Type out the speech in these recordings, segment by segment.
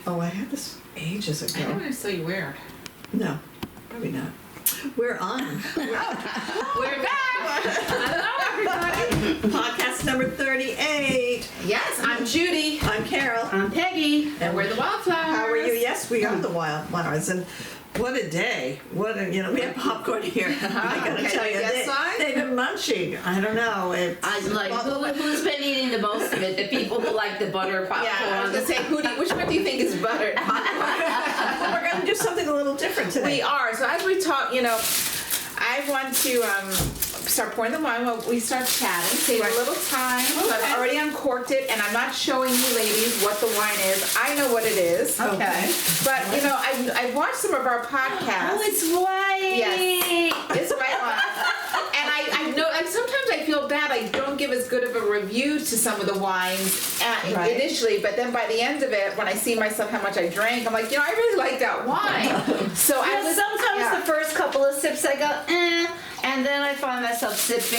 Oh, I had this ages ago. I don't want to say weird. No, probably not. We're on. We're back! Hello, everybody. Podcast number 38. Yes, I'm Judy. I'm Carol. I'm Peggy. And we're the Wildflowers. How are you? Yes, we are the Wildflowers. And what a day. What a, we have popcorn here. I gotta tell you, they've been munching. I don't know. I like, who's been eating the most of it? The people who like the butter popcorn. Yeah, I was going to say, which one do you think is buttered? We're going to do something a little different today. We are. So as we talk, I want to start pouring the wine while we start chatting, save a little time. Okay. So I've already uncorked it, and I'm not showing you ladies what the wine is. I know what it is. Okay. But, I watched some of our podcasts. Oh, it's white. Yes. It's white wine. And I know, and sometimes I feel bad I don't give as good of a review to some of the wines initially, but then by the end of it, when I see myself how much I drank, I'm like, I really like that wine. So Sometimes the first couple of sips I go, and then I find myself sipping,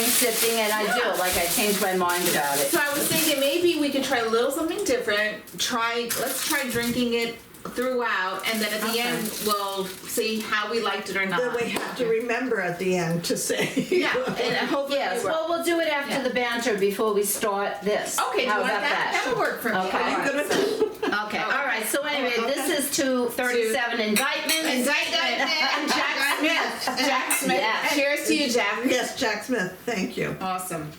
and I do. Like, I change my mind about it. So I was thinking maybe we could try a little something different. Let's try drinking it throughout, and then at the end we'll see how we liked it or not. Then we have to remember at the end to say. Yeah, and hopefully yes. Well, we'll do it after the banter before we start this. Okay, how do you about want that? That would work for me. Okay. Are you good with that? Okay. All right. So anyway, this is 237 indictments. And Jack Smith. Jack Smith. Yes. Cheers to you, Jack. Yes, Jack Smith. Thank you. Awesome.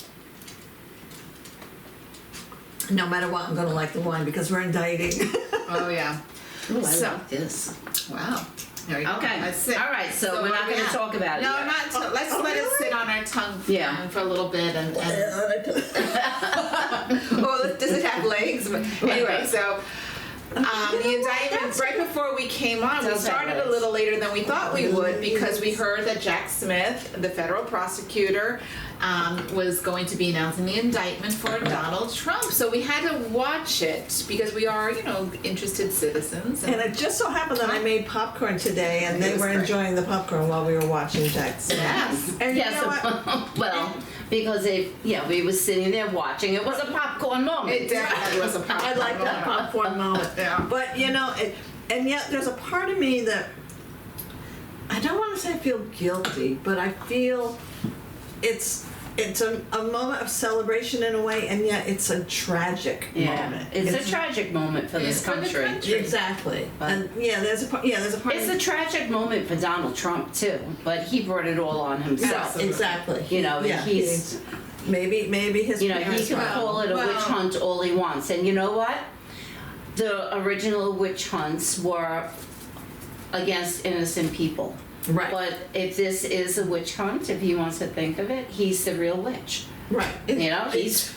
No matter what, I'm going to like the wine because we're indicting. Oh yeah. Ooh, I So- like this. Wow. There you go. Okay. That's it. All right. So we're not going to talk about it. No, yet. not. Let's let it sit on our tongue for a little bit, and well, does it have legs? But anyway, so the indictment right before we came on, we started a little later than we thought we would because we heard that Jack Smith, the federal prosecutor, was going to be announcing the indictment for Donald Trump. So we had to watch it because we are, interested citizens. And it just so happened that I made popcorn today, and they were enjoying the popcorn while we were watching Jack Smith. Yes. And you Yes. know what? Well, because we were sitting there watching. It was a popcorn moment. It definitely was a popcorn I like that popcorn moment. Yeah. But and yet there's a part of me that I don't want to say I feel guilty, but I feel it's a moment of celebration in a way, and yet it's a tragic moment. It's a tragic moment for this for the country. country. Exactly. And there's a part. It's a tragic moment for Donald Trump too, but he brought it all on himself. Exactly. He's maybe his he parents can were- call it a witch hunt all he wants, and you know what? The original witch hunts were against innocent people. Right. But if this is a witch hunt, if he wants to think of it, he's the real witch. Right. It's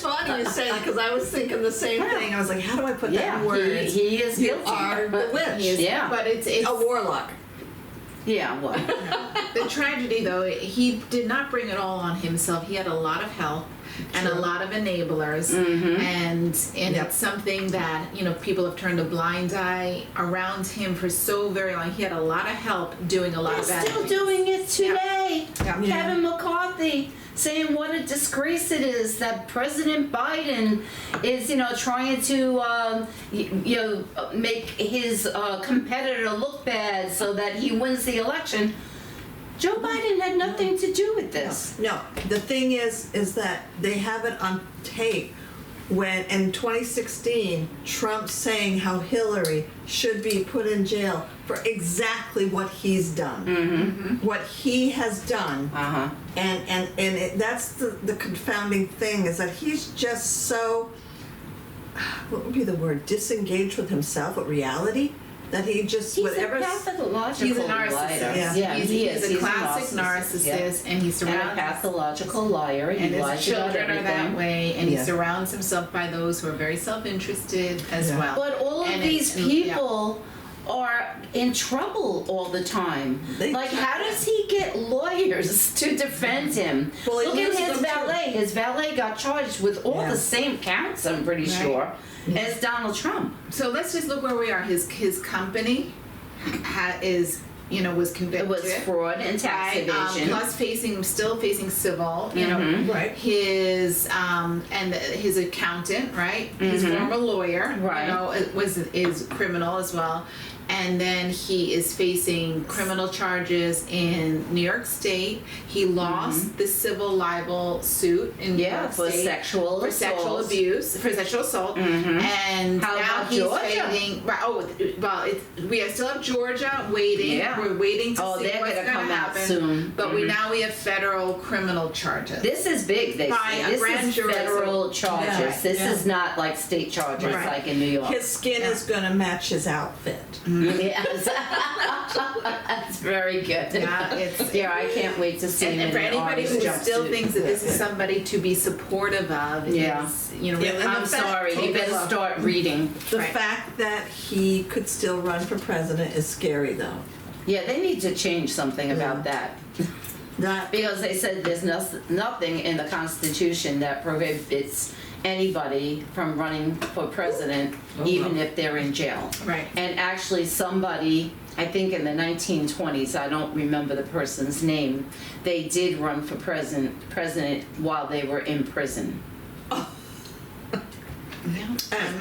funny you say that because I was thinking the same thing. I was like, how do I put that in words? He is You guilty. are the witch. Yeah. But it's A warlock. Yeah, well. the tragedy, though, he did not bring it all on himself. He had a lot of help and a lot of enablers, and it's something that people have turned a blind eye around him for so very long. He had a lot of help doing a lot of bad Still things. doing it today. Yeah. Kevin McCarthy saying what a disgrace it is that President Biden is, trying to, make his competitor look bad so that he wins the election. Joe Biden had nothing to do with this. No. The thing is that they have it on tape when in 2016 Trump saying how Hillary should be put in jail for exactly what he's done, what he has done, and that's the confounding thing is that he's just so, what would be the word, disengaged with himself, with reality. That he just He's whatever. a pathological He's a narcissist. liar. Yeah. He's a classic narcissist, and he And a surrounds pathological liar. He and his lies about children are that everything. way, and he Yeah. surrounds himself by those who are very self-interested as well. But all of And these it's- people are in trouble all the time. Like, how does he get lawyers to defend him? Well, he Look at uses his them too. Mm-hmm. His valet got charged with all the same counts, I'm pretty sure, as Donald Trump. So let's just look where we are. His company is was convicted. It was fraud and tax evasion. Plus still facing civil, Right. his and his accountant, right? His former lawyer, Right. is criminal as well. And then he is facing criminal charges in New York State. He lost the civil libel suit in New York for State sexual for sexual abuse, for sexual assault. And How now about he's Georgia? waiting. We still have Georgia waiting. Yeah. We're waiting to see they're what's gonna going to come out happen. soon. But now we have federal criminal charges. This is big, they By say. a This grand is jury. federal charges. Yeah, This yeah. is not like state charges Right. like in New York. His skin is going to match his outfit. Yes. That's very good. Yeah, I can't wait to see him and in for an anybody who orange still jumpsuit. thinks that this is somebody to be supportive of, Yeah. is, Yeah, and I'm the fact- sorry, you take a better look. start reading. The Right. fact that he could still run for president is scary, though. Yeah, they need to change something about that. Not Because they said there's nothing in the Constitution that prohibits anybody from running for president, even if they're in jail. Right. And actually somebody, I think in the 1920s, I don't remember the person's name, they did run for president while they were in prison.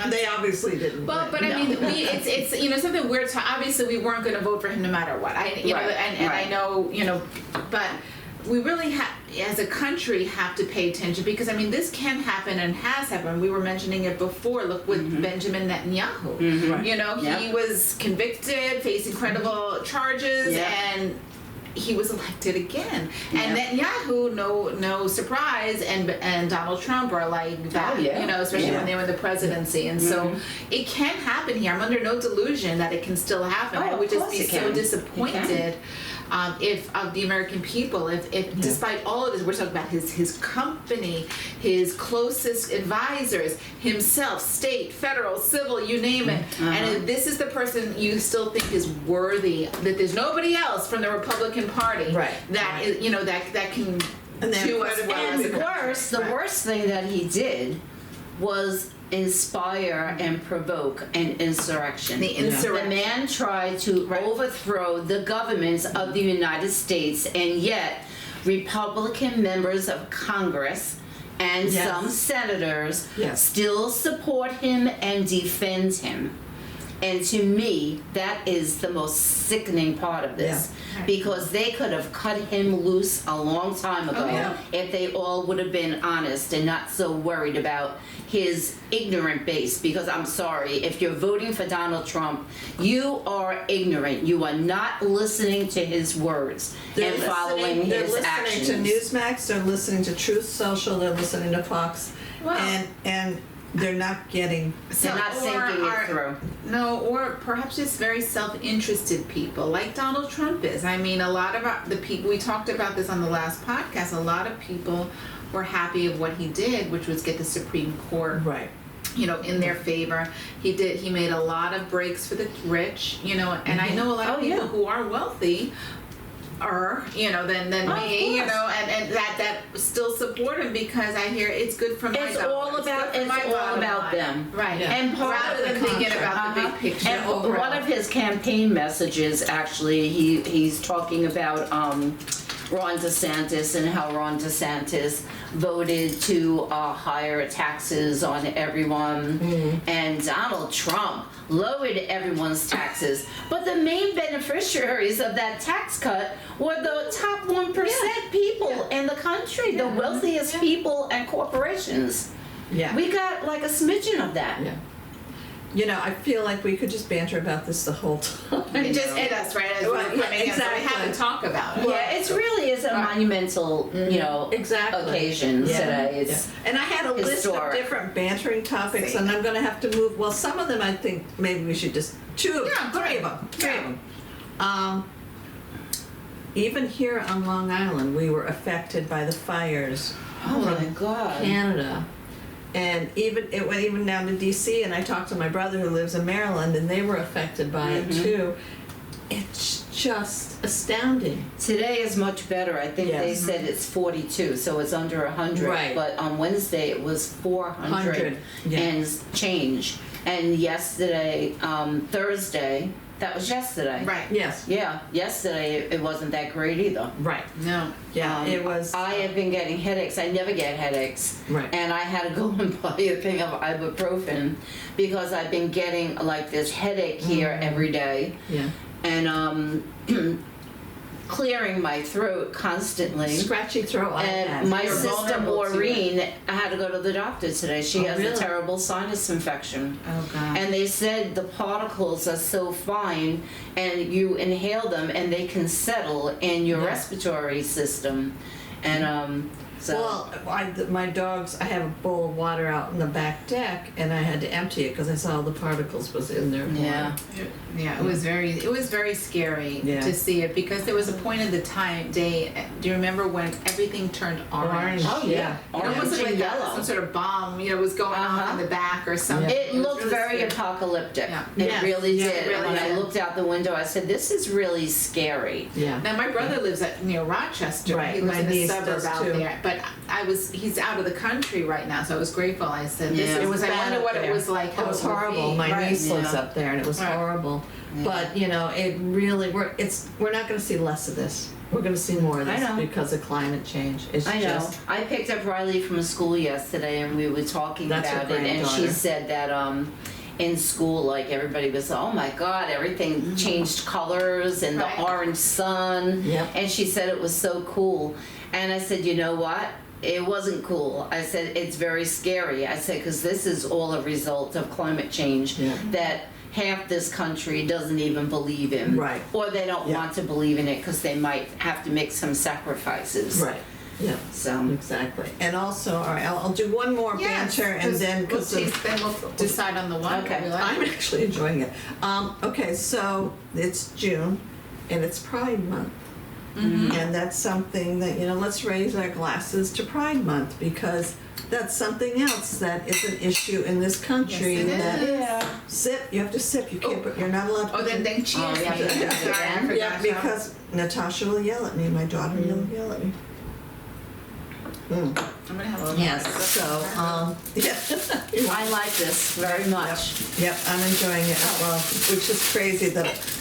they obviously didn't. Well, but No. I mean, it's something we're obviously we weren't going to vote for him no matter what. And I know but we really have, as a country, have to pay attention because I mean this can happen and has happened. We were mentioning it before. Look with Benjamin Netanyahu. Right. He was convicted, facing credible charges, and he was elected again. And Netanyahu, no surprise, and Donald Trump are like that, especially when they were in the presidency. And so it can happen here. I'm under no delusion that it can still happen. I would just be so disappointed if of the American people, if despite all of this, we're talking about his company, his closest advisors, himself, state, federal, civil, you name it. And if this is the person you still think is worthy, that there's nobody else from the Republican Party that is, that can do us well as a country. The worst thing that he did was inspire and provoke an insurrection. The insurrection. The man tried to overthrow the government of the United States, and yet Republican members of Congress and some senators still support him and defend him. And to me, that is the most sickening part of this. Because they could have cut him loose a long time ago if they all would have been honest and not so worried about his ignorant base. Because I'm sorry, if you're voting for Donald Trump, you are ignorant. You are not listening to his words and following his actions. They're listening to Newsmax, they're listening to Truth Social, they're listening to Fox, and they're not getting. They're not thinking it through. No, or perhaps just very self-interested people, like Donald Trump is. I mean, a lot of the people, we talked about this on the last podcast, a lot of people were happy of what he did, which was get the Supreme Court in their favor. He made a lot of breaks for the rich, and I know a lot of people who are wealthy than me, and that still support him because I hear it's good for my It's all about them, right? And rather than thinking about the big picture. And overall. one of his campaign messages, actually, he's talking about Ron DeSantis and how Ron DeSantis voted to higher taxes on everyone, and Donald Trump lowered everyone's taxes. But the main beneficiaries of that tax cut were the top 1% people in the country, the wealthiest people and corporations. We got like a smidgen of that. I feel like we could just banter about this the whole time. And just hit us right as we're coming in, so we have to talk about it. Yeah, it really is a monumental, occasion today. It's And I had a list of historic. different bantering topics, and I'm going to have to move. Well, some of them I think maybe we should just three of them. Even here on Long Island, we were affected by the fires. Oh my God. Canada. And it went even down to DC, and I talked to my brother who lives in Maryland, and they were affected by it too. It's just astounding. Today is much better. I think they said it's 42, so it's under 100. Right. But on Wednesday it was 400 Yeah. and change. And yesterday, Thursday, That was yesterday. Right. Yes. Yeah, yesterday it wasn't that great either. Right. No. Yeah, it was. I have been getting headaches. I never get headaches. Right. And I had to go and buy a thing of ibuprofen because I've been getting like this headache here every day. Yeah. And clearing my throat constantly. Scratchy throat. I had. And my You're sister vulnerable to Maureen, I had to go to the doctor today. She has really? a terrible sinus infection. Oh God. And they said the particles are so fine and you inhale them and they can settle in your Yeah. respiratory system. And so Well, my dogs, I have a bowl of water out in the back deck, and I had to empty it because I saw all the particles was in there. yeah. Yeah, it was very scary Yeah. to see it because there was a point in the day. Do you remember when everything turned orange? Orange. Oh yeah, Yeah. It orange wasn't and like yellow. some sort of bomb, was going on in the back or something. It was looked really very scary. apocalyptic. Yeah. It Yes. really Yeah, did. it really When I did. looked out the window, I said, "This is really scary." Yeah. Now my brother lives near Rochester. Right, He lives my in a niece suburb does out too. there. But he's out of the country right now, so I was grateful. I said, Yeah. "This It is." was I bad wonder up what there. it was like. How It was would horrible. be. My Right. niece lives Yeah. up there, and it was Right. horrible. Yeah. But it really we're not going to see less of this. We're going to see more of I this know. because of climate change. It's I know. just I picked up Riley from school yesterday, and we were talking That's your about it, and she granddaughter. said that in school, like everybody was, oh my God, everything changed colors and Right. the orange sun, Yep. and she said it was so cool. And I said, you know what? It wasn't cool. I said, it's very scary. I said, because this is all a result of climate change Yeah. that half this country doesn't even believe in. Right. Or they don't Yeah. want to believe in it because they might have to make some sacrifices. right. Yeah. So. Exactly. And also, all right, I'll do one more Yes, banter, and then we'll decide on the one. Okay. we like. I'm actually enjoying it. Okay, so it's June, and it's Pride Month. And that's something that, let's raise our glasses to Pride Month because that's something else that is an issue in this country. Yes, it that is. Yeah. Sip, you have to sip. You can't. You're not allowed to. Oh, then cheers. Oh, yeah, me. yeah, Sorry, I yeah. forgot. Yeah, because Natasha will yell at me. My daughter will yell at me. I'm gonna have a little. Yes. So, yeah. I like this very much. Yep, I'm enjoying it as well, which is crazy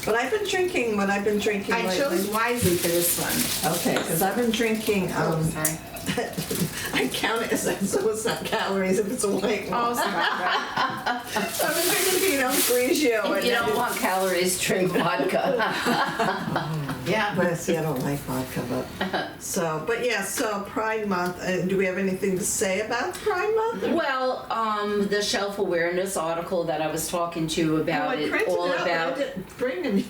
but I've been drinking what I've been drinking I lately. chose wisely for this one. Okay, because I've been drinking, Sorry. I count it as what's not calories if it's a white Oh, one. sorry. Right. So I've been drinking Pinot Grigio. If you don't want calories, drink vodka. Yeah. But see, I don't like vodka, so Pride Month, do we have anything to say about Pride Month? Well, the shelf awareness article that I was talking to you about, I printed all it out, about. but I didn't bring any.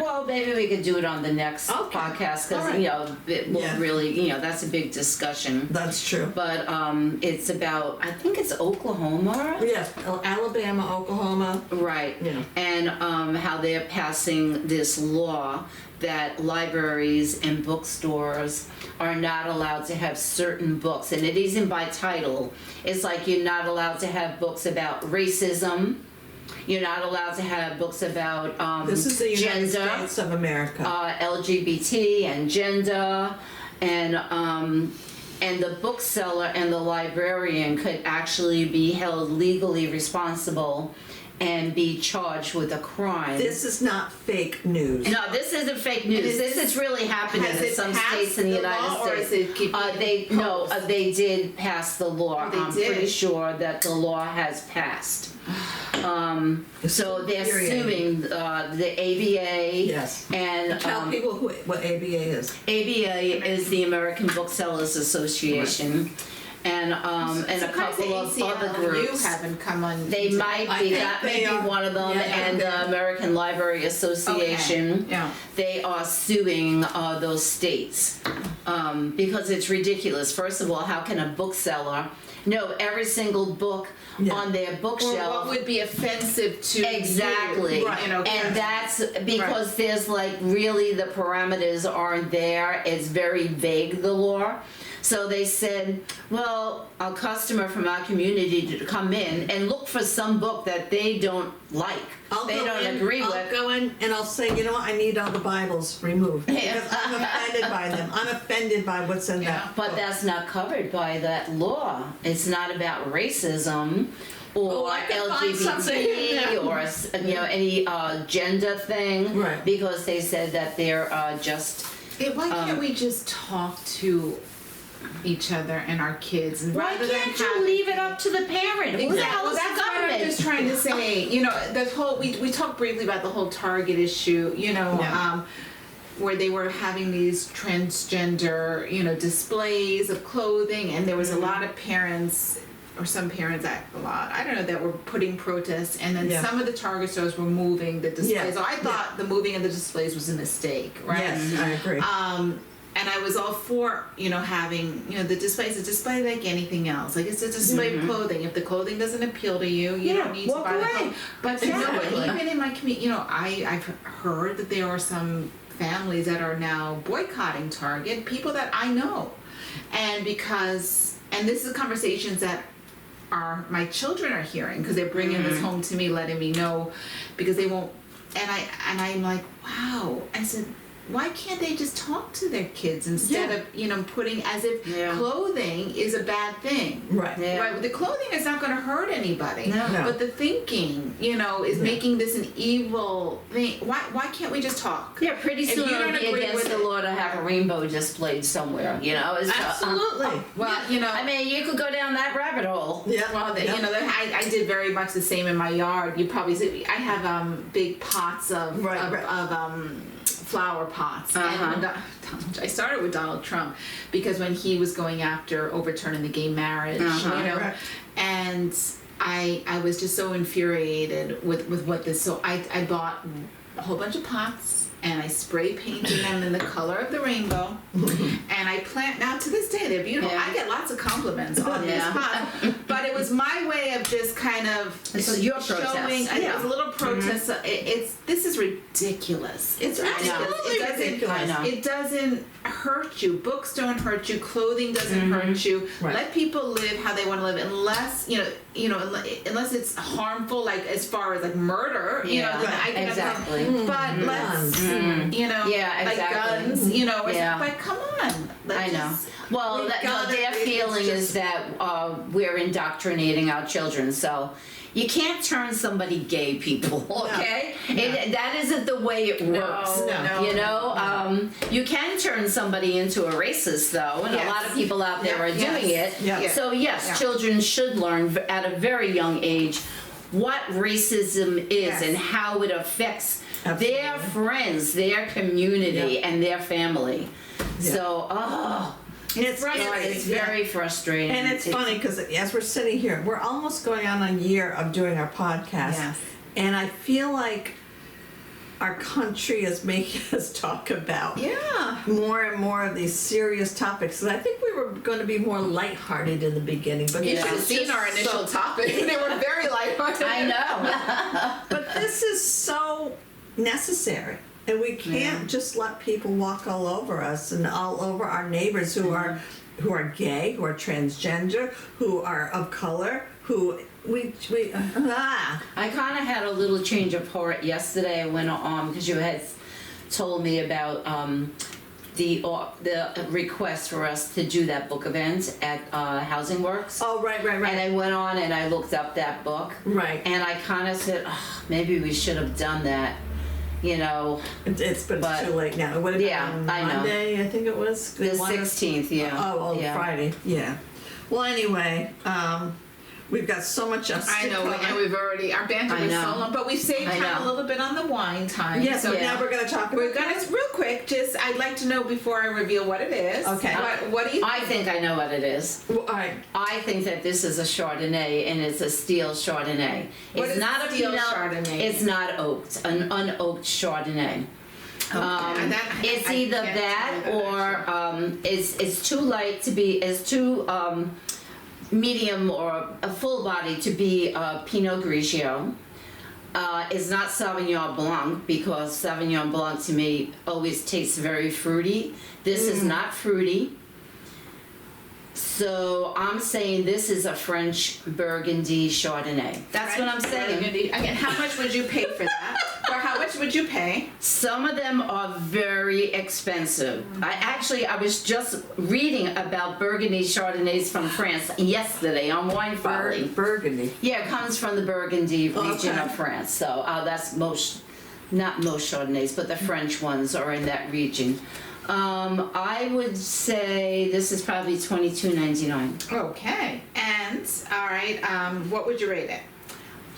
Well, maybe we could do it on the next Okay. podcast All because right. it will Yeah. really, that's a big discussion. That's true. But it's about, I think it's Oklahoma. Yeah, Alabama, Oklahoma. Right. Yeah. And how they're passing this law that libraries and bookstores are not allowed to have certain books, and it isn't by title. It's like you're not allowed to have books about racism. You're not allowed to have books about This is the United gender, States of America. LGBT and gender, and the bookseller and the librarian could actually be held legally responsible and be charged with a crime. This is not fake news. No, this isn't fake news. Is This this- is really happening has in it some passed states in the the United law, or States. is it keep being proposed? They did pass the law. Oh, they I'm did? pretty sure that the law has passed. So they're infuriating. suing the ABA. Yes. And Tell people what ABA is. ABA is the American Booksellers Association, and a couple of other groups. You haven't come on. They might I be, think that may they be are. one of them, Yeah, and they the are. American Library Association. Okay, yeah. They are suing those states because it's ridiculous. First of all, how can a bookseller know every single book Yeah. on their Or bookshelf? what would be offensive to Exactly. you? Right. And that's because there's like really the parameters aren't there. It's very vague, the law. So they said, well, a customer from our community to come in and look for some book that they don't like. They don't agree with. I'll go in and I'll say, you know what, I need all the Bibles removed. Because I'm offended by them. I'm offended by what's in that. But that's not covered by that law. It's not about racism or I can find LGBT or any gender thing. Right. Because they said that they're just. Why can't we just talk to each other and our kids, and Why rather can't than you leave it up to the parent? Who the hell Well, is that's the what I'm government? just trying to say. The whole we talked briefly about the whole Target issue. Where they were having these transgender, displays of clothing, and there was a lot of parents, or some parents, I don't know, that were putting protests, and then some of the Target stores were moving the displays. Yeah. So I thought the moving of the displays was a mistake, right? Yes, I agree. And I was all for, having, the displays, a display like anything else. Like, it's a display of clothing. If the clothing doesn't appeal to you, you don't need to buy the clothing. But even in my community, I've heard that there are some families that are now boycotting Target, people that I know. And this is conversations that my children are hearing, because they're bringing this home to me, letting me know, because they won't, and I'm like, wow. I said, why can't they just talk to their kids instead of, putting as if clothing is a bad thing? Right. Yeah. Right. The clothing is not going to hurt anybody. No. But the thinking, is making this an evil thing. Why can't we just talk? Yeah, pretty If soon you it'll don't be agree against with the it- law to have a rainbow displayed somewhere, It's, Absolutely. Well, I mean, you could go down that rabbit hole. Yeah. Well, I did very much the same in my yard. You probably see, I have big pots of flower pots. And I started with Donald Trump because when he was going after overturning the gay marriage, Right. and I was just so infuriated with what this. So I bought a whole bunch of pots. And I spray painted them in the color of the rainbow. And I plant, now to this day, they're beautiful. Yeah. I get lots of compliments on this pot. But it was my way of just kind of This is your showing, protest. it was a little protest. This is ridiculous. It's absolutely ridiculous. I know. It doesn't hurt you. Books don't hurt you. Clothing doesn't hurt you. Right. Let people live how they want to live, unless unless it's harmful, like as far as like murder. Yeah, then I can exactly. But let's Yeah, like exactly. guns. Yeah. But come on. I know. Well, We've got their it. It's feeling just- is that we're indoctrinating our children, so you can't turn somebody gay, people, okay? That isn't the way it works. No. You can turn somebody into a racist, though, and a lot of people out there are doing it. Yeah. So, yes, children should learn at a very young age what racism is and how it affects their friends, their community, and their family. Yeah. So, It's frustrating. it's very frustrating. And it's funny because as we're sitting here, we're almost going on a year of doing our podcast. Yes. And I feel like our country is making us talk about more and more of these serious topics. And I think we were going to be more lighthearted in the beginning. But You this should have is seen just our initial so, topic. They were very lighthearted. I know. But this is so necessary. And we can't just let people walk all over us and all over our neighbors who are gay, who are transgender, who are of color, who I kind of had a little change of heart yesterday. I went on because you had told me about the request for us to do that book event at Housing Works. Oh, right. And I went on and I looked up that book. Right. And I kind of said, maybe we should have done that. It's too late now. What about on I know. Monday? I think it was The 16th, yeah. Friday, yeah. Well, anyway, we've got so much else. I know, and we've already, our banter I was know. so long, but we saved I time a know. little bit on the wine time. Yes, so but now we're going to talk about we're gonna real quick. Just I'd like to know before I reveal what it is. Okay. What do you? I think I know what it is. Well, all right. I think that this is a Chardonnay, and it's a steel Chardonnay. What It's is not a steel Pinot. Chardonnay? It's not oaked. An unoaked Chardonnay. And It's I either can't that tell you or it's too light to be. It's too medium or a full body to be Pinot Grigio. It's not Sauvignon Blanc because Sauvignon Blanc to me always tastes very fruity. This is not fruity. So I'm saying this is a French Burgundy Chardonnay. That's what I'm saying. Burgundy. Again, how much would you pay for that? Or how much would you pay? Some of them are very expensive. I was just reading about Burgundy Chardonnays from France yesterday on Wine Folly. Burgundy. Yeah, it comes from the Burgundy region Okay. of France. So that's not most Chardonnays, but the French ones are in that region. I would say this is probably $22.99. Okay. And, all right, what would you rate it?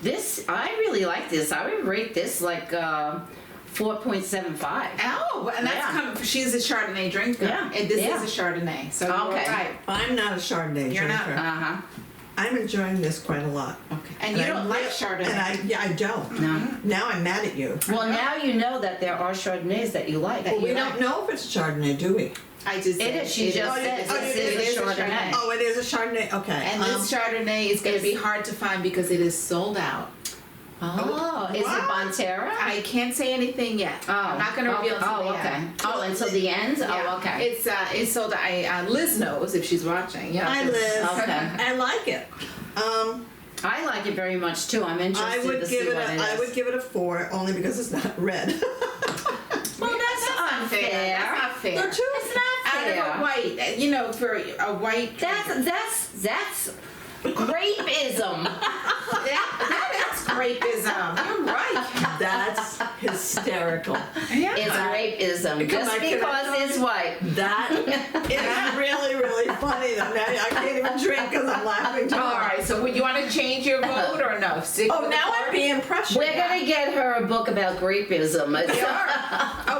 This, I really like this. I would rate this like 4.75. Oh, and that's Yeah. she's a Chardonnay drinker. Yeah, And this yeah. is a Chardonnay. So you're Okay. right. I'm not a Chardonnay You're not? drinker. Uh-huh. I'm enjoying this quite a lot. Okay. And you don't like Chardonnay. And I don't. No. Now I'm mad at you. Well, now you know that there are Chardonnays that you like. Well, we don't know if it's Chardonnay, do we? I just It is. She just said it this is a Chardonnay. Oh, it is a Chardonnay. Okay. And this Chardonnay is going to be hard to find because it is sold out. Oh, is it What? Banter? I can't say anything yet. Oh, I'm not going to reveal until Oh, the okay. end. Oh, until the end? Yeah. Oh, okay. It's sold out. Liz knows if she's watching. Yeah. I live. Okay. I like it. I like it very much too. I'm interested I would to give see it. what it is. I would give it a 4 only because it's not red. Well, that's unfair. That's not fair. They're too. It's not Out of fair. a white, for a white. That's grapeism. That's grapeism. You're right. That's hysterical. Yeah. It's grapeism. Just I- can I because tell it's you? white. That is really, really funny. Though. Now I can't even drink because I'm laughing too All hard. right. So would you want to change your vote or no? Stick Oh, with now the I'm four? being pressured. We're gonna get her a book about grapeism.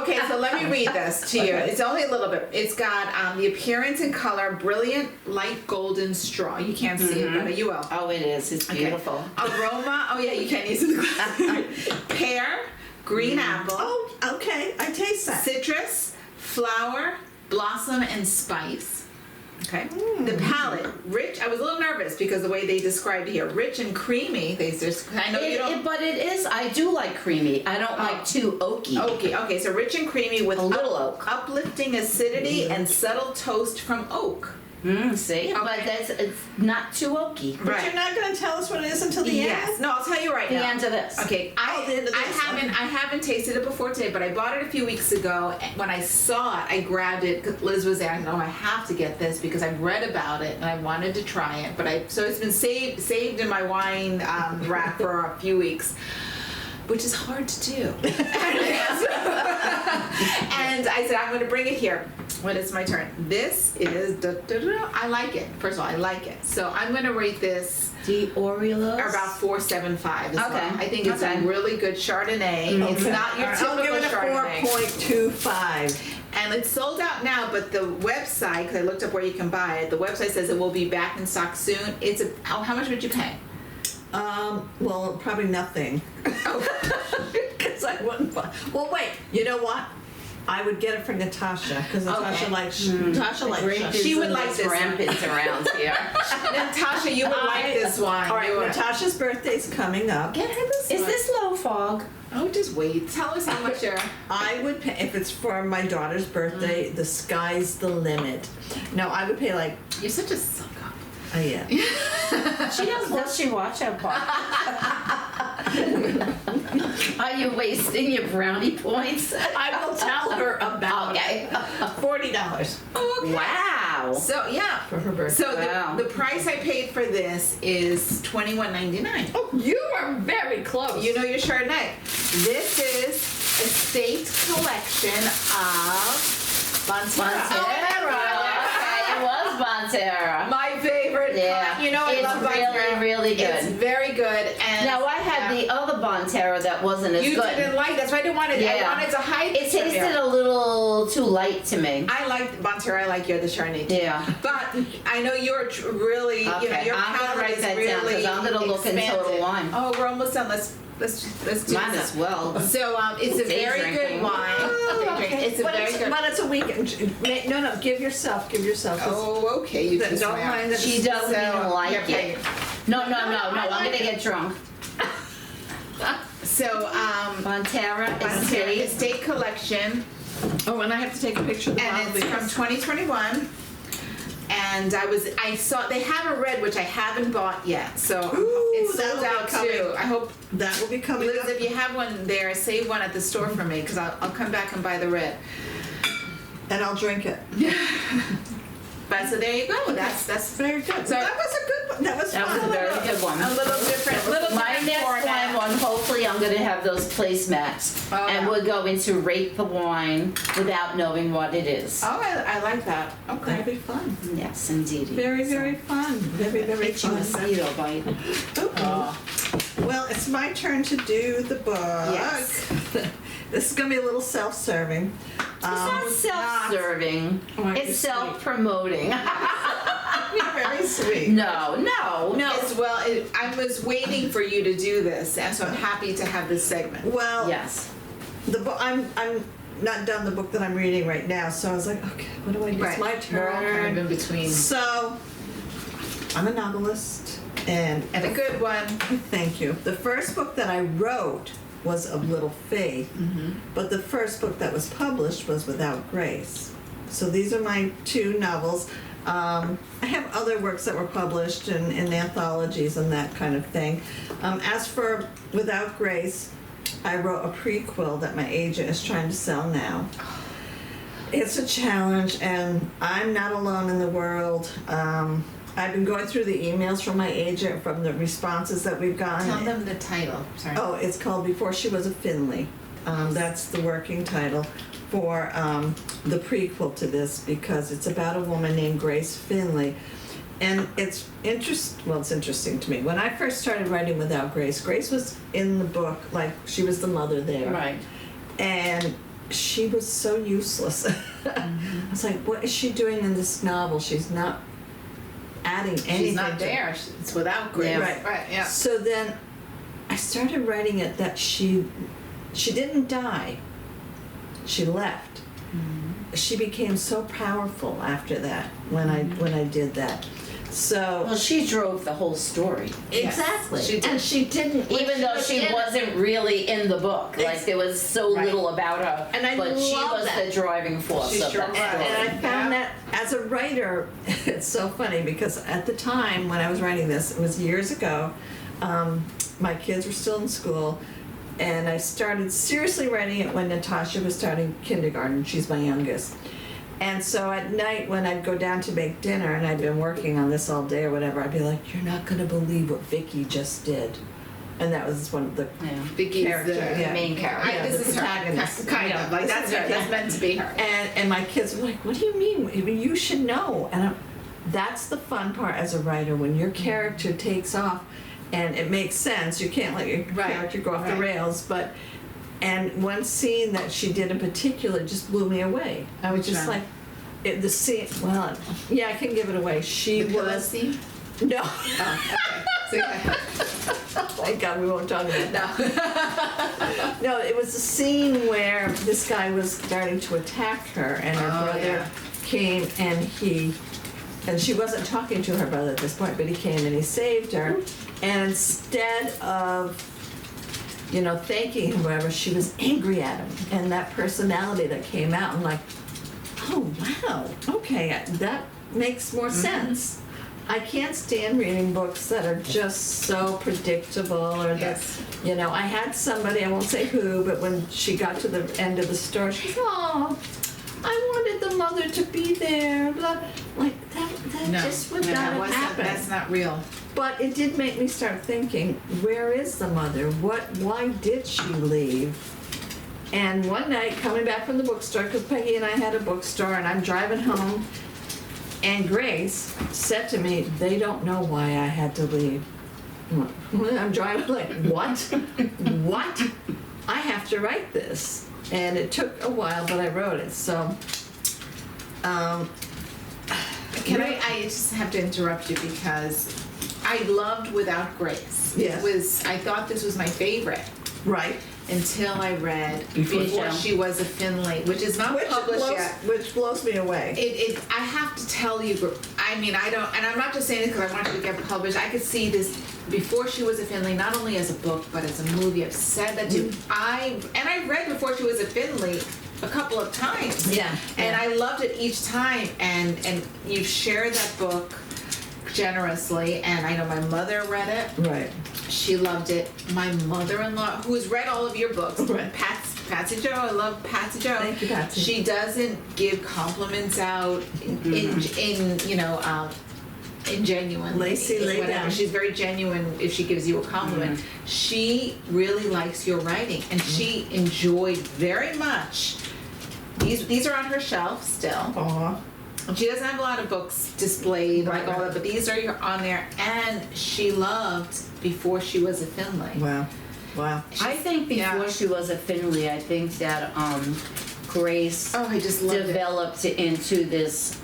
Okay, so let me read this to you. Okay. It's only a little bit. It's got the appearance and color, brilliant light golden straw. You can't see it, but you will. Oh, it is. It's Okay. beautiful. Aroma. Oh yeah, you can't use it. Pear, green apple, Oh, okay. I taste that. citrus, flower, blossom, and spice. Okay. The palate, rich. I was a little nervous because the way they described it here, rich and creamy. They just. I know you don't. But it is. I do like creamy. I don't like too oaky. Okay, so rich and creamy with A little oak. uplifting acidity and subtle toast from oak. See, but Okay. it's not too oaky. But Right. you're not going to tell us what it is until the Yes. end? No, I'll tell you right The now. end of this. Okay, the end of I this, haven't tasted it before today, but I bought it a few weeks ago. And when I saw it, I grabbed it. 'Cause Liz was there. I know I have to get this because I've read about it and I wanted to try it. So it's been saved in my wine rack for a few weeks, which is hard to do. And I said, I'm going to bring it here when it's my turn. This is, I like it. First of all, I like it. So I'm going to rate this The Oreos. about 4.75 as well. Okay. I think it's Okay. a really good Chardonnay. It's not your typical I'll give it a Chardonnay. 4.25. And it's sold out now, but the website, because I looked up where you can buy it, the website says it will be back in stock soon. How much would you pay? Well, probably nothing. Because I wouldn't buy. Well, wait. You know what? I would get it for Natasha because Natasha Okay. likes. Natasha likes. Grapeism She would like is this one. rampant around here. Natasha, you would like this wine. All right, You would. Natasha's birthday's coming up. Get her this Is one. this low fog? Oh, just wait. Tell us how much you're. I would pay if it's for my daughter's birthday. The sky's the limit. No, I would pay like. You're such a suck up. Yeah. Does she watch our podcast? Are you wasting your brownie points? I will tell her about Okay. $40 Okay. Wow. So yeah. for her birthday. So Wow. the price I paid for this is $21.99. Oh, you are very close. You know your Chardonnay. This is Estate Collection of Banter. It was Banter. My favorite. Yeah. You know I It's love really, Banter. really good. It's very good. And Now I had the other Banter that wasn't as You good. didn't like. That's why I didn't want it. I Yeah. wanted to hide It this from tasted you. a little too light to me. I like Banter. I like your the Chardonnay. too. Yeah. But I know you're really. You know, Okay, your I'm gonna palate write is that down, 'cause really I'm gonna look in Total expanded. Wine. Oh, we're almost done. Let's do Might this. as well. So it's a Day very drinking. good wine. Oh, Day drink. It's a but very good. But it's a weekend. No, give yourself. 'Cause Oh, okay. You Don't just went. mind that She doesn't So, even like you're it. paying. No, I'm like gonna it. get drunk. So Banterra Banter Estate. Estate Collection, Oh, and I have to take a picture of the and bottle it's from because 2021. And I saw they have a red which I haven't bought yet, so Ooh, it's sold that'll be out coming. too. I hope That will be coming Liz, up. if you have one there, save one at the store for me because I'll come back and buy the red. And I'll drink it. But so there you go. That's Very good. So- That was a good one. That was That was fun. a very good one. a little different. My next format. one, hopefully I'm gonna have those placemats, Oh, and yeah. we're going to rate the wine without knowing what it is. Oh, I like that. That'll Okay. be fun. Yes, indeed. Very, very fun. Very, very Get you a fun. mosquito bite. Oh. Well, it's my turn to do the book. Yes. This is going to be a little self-serving. It's not self-serving. Oh, you're It's sweet. self-promoting. You're very sweet. No. As well, I was waiting for you to do this, and so I'm happy to have this segment. Well, Yes. the book I'm not done the book that I'm reading right now, so I was like, okay, what do I do? It's my We're all kind turn. of in between. So, I'm a novelist, and And a good one. thank you. The first book that I wrote was Of Little Faith, but the first book that was published was Without Grace. So these are my two novels. I have other works that were published in anthologies and that kind of thing. As for Without Grace, I wrote a prequel that my agent is trying to sell now. It's a challenge, and I'm not alone in the world. I've been going through the emails from my agent from the responses that we've gotten. Tell them the title. Sorry. Oh, it's called Before She Was a Finley. That's the working title for the prequel to this, because it's about a woman named Grace Finley. And it's interesting to me. When I first started writing Without Grace, Grace was in the book, like she was the mother there. Right. And she was so useless. I was like, what is she doing in this novel? She's not adding anything. She's not to there. It's without grace. Yeah. Right. Yeah. So then I started writing it that she didn't die. She left. She became so powerful after that when I did that. So Well, she drove the whole story. Yes, exactly. she did. And she didn't Even though she wasn't really in the book. Like, there was so Right. little about her. And I but she love was that. the driving force She of sure that was. story. And I found Yeah. that as a writer, it's so funny because at the time when I was writing this, it was years ago, my kids were still in school, and I started seriously writing it when Natasha was starting kindergarten. She's my youngest. And so at night when I'd go down to make dinner and I'd been working on this all day or whatever, I'd be like, you're not going to believe what Vicky just did. And that was one of the Yeah. Vicky's character, the yeah. main character. Yeah, this the is her. protagonist. Kind of. Like This that's is her. her, That's yeah. meant to be her. And my kids were like, what do you mean? I mean, you should know. And that's the fun part as a writer, when your character takes off and it makes sense. You can't let your Right, character go off the right. rails. And one scene that she did in particular just blew me away. I was Which just one? like, the scene, well, yeah, I can give it away. She The pillow was, scene? no. Oh, okay. So, Thank God we won't talk about that. no. No, it was a scene where this guy was starting to attack her, and her Oh, brother yeah. came and she wasn't talking to her brother at this point, but he came and he saved her. And instead of, thanking him, whatever, she was angry at him. And that personality that came out, I'm like, oh, wow, okay, that makes more sense. I can't stand reading books that are just so predictable or Yes. that, I had somebody, I won't say who, but when she got to the end of the story, she goes, oh, I wanted the mother to be there, blah. Like, that No. just would no, not have wasn't- happened. That's not real. But it did make me start thinking, where is the mother? Why did she leave? And one night, coming back from the bookstore, because Peggy and I had a bookstore, and I'm driving home, and Grace said to me, they don't know why I had to leave. I'm driving like, what? What? I have to write this. And it took a while, but I wrote it. So, Can I just have to interrupt you because I loved Without Grace. Yes. I thought this was my favorite right. until I read Before Before She- She Was a Finley, which is not published yet. Which blows me away. I have to tell you, I mean, I don't, and I'm not just saying this because I want you to get published. I could see this Before She Was a Finley, not only as a book, but as a movie. I've said that to, I read Before She Was a Finley a couple of times. Yeah. And I loved it each time. And you've shared that book generously. And I know my mother read it. Right. She loved it. My mother-in-law, who's read all of your books, Right. Patsy Joe, I love Patsy Joe. Thank you, Patsy. She doesn't give compliments out in you know, in genuine. Lacey, lay whatever. down. She's very genuine if she gives you a compliment. She really likes your writing, and she enjoyed very much. These are on her shelf still. Aw. She doesn't have a lot of books displayed Right, like all right. that, but these are on there, and she loved Before She Was a Finley. Wow. Wow. I think before Yeah. she was a Finley, I think that Grace Oh, I just loved it. developed into this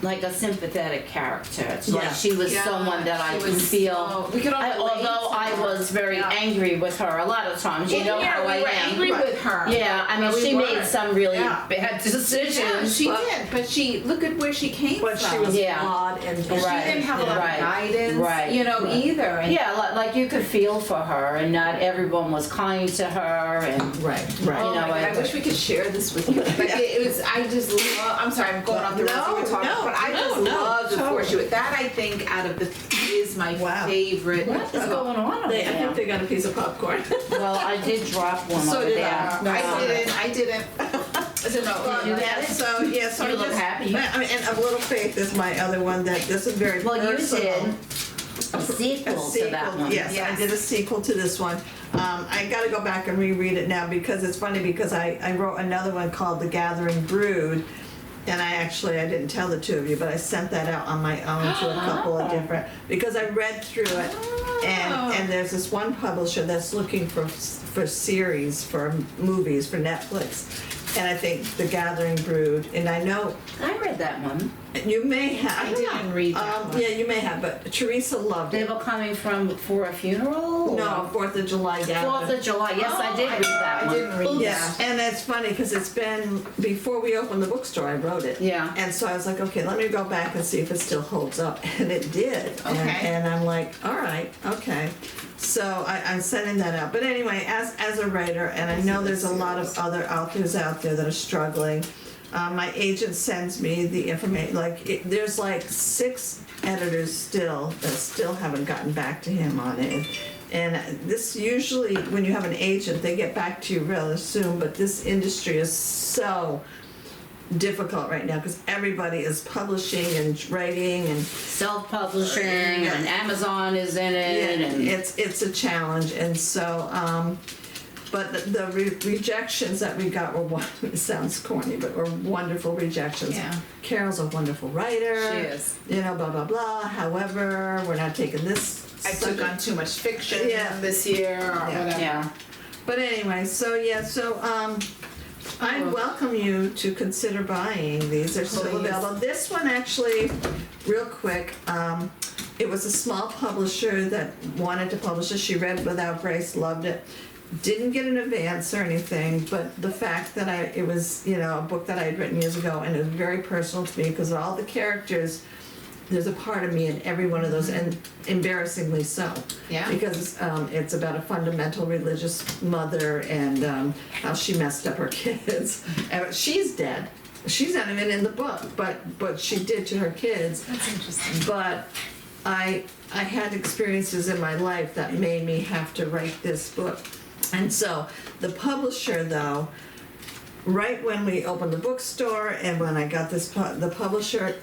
like a sympathetic character. It's Yeah. like she was Yeah, someone that I she could was feel. so- we could all relate although to I her. was very Yeah. angry with her a lot of times. You know yeah, how we I were am. angry Right. with her. Yeah, I mean, But we she made weren't. some really Yeah. bad decisions. Yeah, she but- did, but she look at where she came But from. she was Yeah. flawed and She Right. didn't have a lot Right. of guidance, Right. you know, Right. either. And Yeah, like you could feel for her, and not everyone was kind to her, and right. Oh Right. You know, my God, I I- wish we could share this with you. Like it was, I just love. I'm sorry, I'm going off the rails. No, We were talking, no, but I just no, love Before totally. She Was. That I think out of the is my Wow. favorite. what is going on over I think there? they got a piece of popcorn. Well, I did drop one So over did there. I didn't. So no, you no, had it? So yeah, so You I look just, happy. I mean, and A Little Faith is my other one that this is very Well, you personal. did a sequel to that one. Yes, I Yes. did a sequel to this one. I got to go back and reread it now because it's funny because I wrote another one called The Gathering Brood, and I didn't tell the two of you, but I sent that out on my own to a couple of different because I read through it, and there's this one publisher that's looking for series for movies for Netflix, and I think The Gathering Brood, and I know I read that one. you may have. I didn't read that one. Yeah, you may have, but Teresa loved They it. were coming from for a funeral? No, 4th of July gathering. 4th of July. Yes, I did read that I one. didn't read Oops. Yeah, and it's funny because it's been before we opened the bookstore. I wrote it. Yeah. And so I was like, okay, let me go back and see if it still holds up, and it did. Okay. And I'm like, all right, okay. So I'm sending that out. But anyway, as a writer, and I know there's a lot of other authors out there that are struggling. My agent sends me the information. There's like 6 editors still that still haven't gotten back to him on it. And this usually, when you have an agent, they get back to you rather soon. But this industry is so difficult right now because everybody is publishing and writing and Self-publishing, and Amazon is in it, and it's a challenge. And so, but the rejections that we got were it sounds corny, but were wonderful rejections. Yeah. Carol's a wonderful writer. She is. You know, blah blah blah. However, we're not taking this. I took subject. on too much fiction Yeah. this year or Yeah. whatever. yeah. But anyway, I welcome you to consider buying these. They're still Please. available. This one actually, real quick, it was a small publisher that wanted to publish it. She read Without Grace, loved it. Didn't get an advance or anything, but the fact that it was, a book that I had written years ago, and it was very personal to me because all the characters, there's a part of me in every one of those, and embarrassingly so. Yeah. Because it's about a fundamental religious mother and how she messed up her kids. And she's dead. She's not even in the book, but she did to her kids. That's interesting. But I had experiences in my life that made me have to write this book. And so the publisher, though, right when we opened the bookstore and when I got the publisher,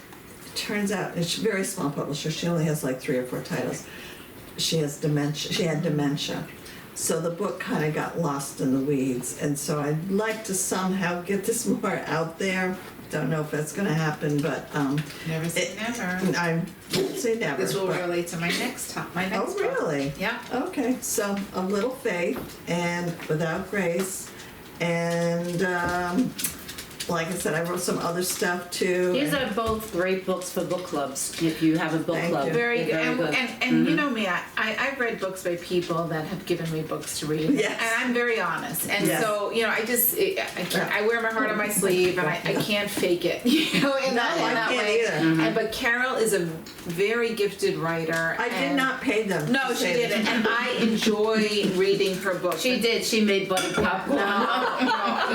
turns out it's a very small publisher. She only has like 3 or 4 titles. She has dementia. She had dementia. So the book kind of got lost in the weeds. And so I'd like to somehow get this more out there. Don't know if that's going to happen, but Never say never. I won't say never. This will but- relate to my next book. Oh, really? Yeah. Okay, so A Little Faith and Without Grace, and like I said, I wrote some other stuff too. These are both great books for book clubs, if you have a book Thank club. you. Very good. They're very And you know me, I've read books by people that have given me books to read. Yes. And I'm very honest. And Yes. so, I wear my heart on my sleeve and I can't fake it, in No, that I can't way. either. But Carol is a very gifted writer. I did and- not pay them. No, to she say didn't. this. And I enjoy reading her books. She did. She made butter popcorn. No,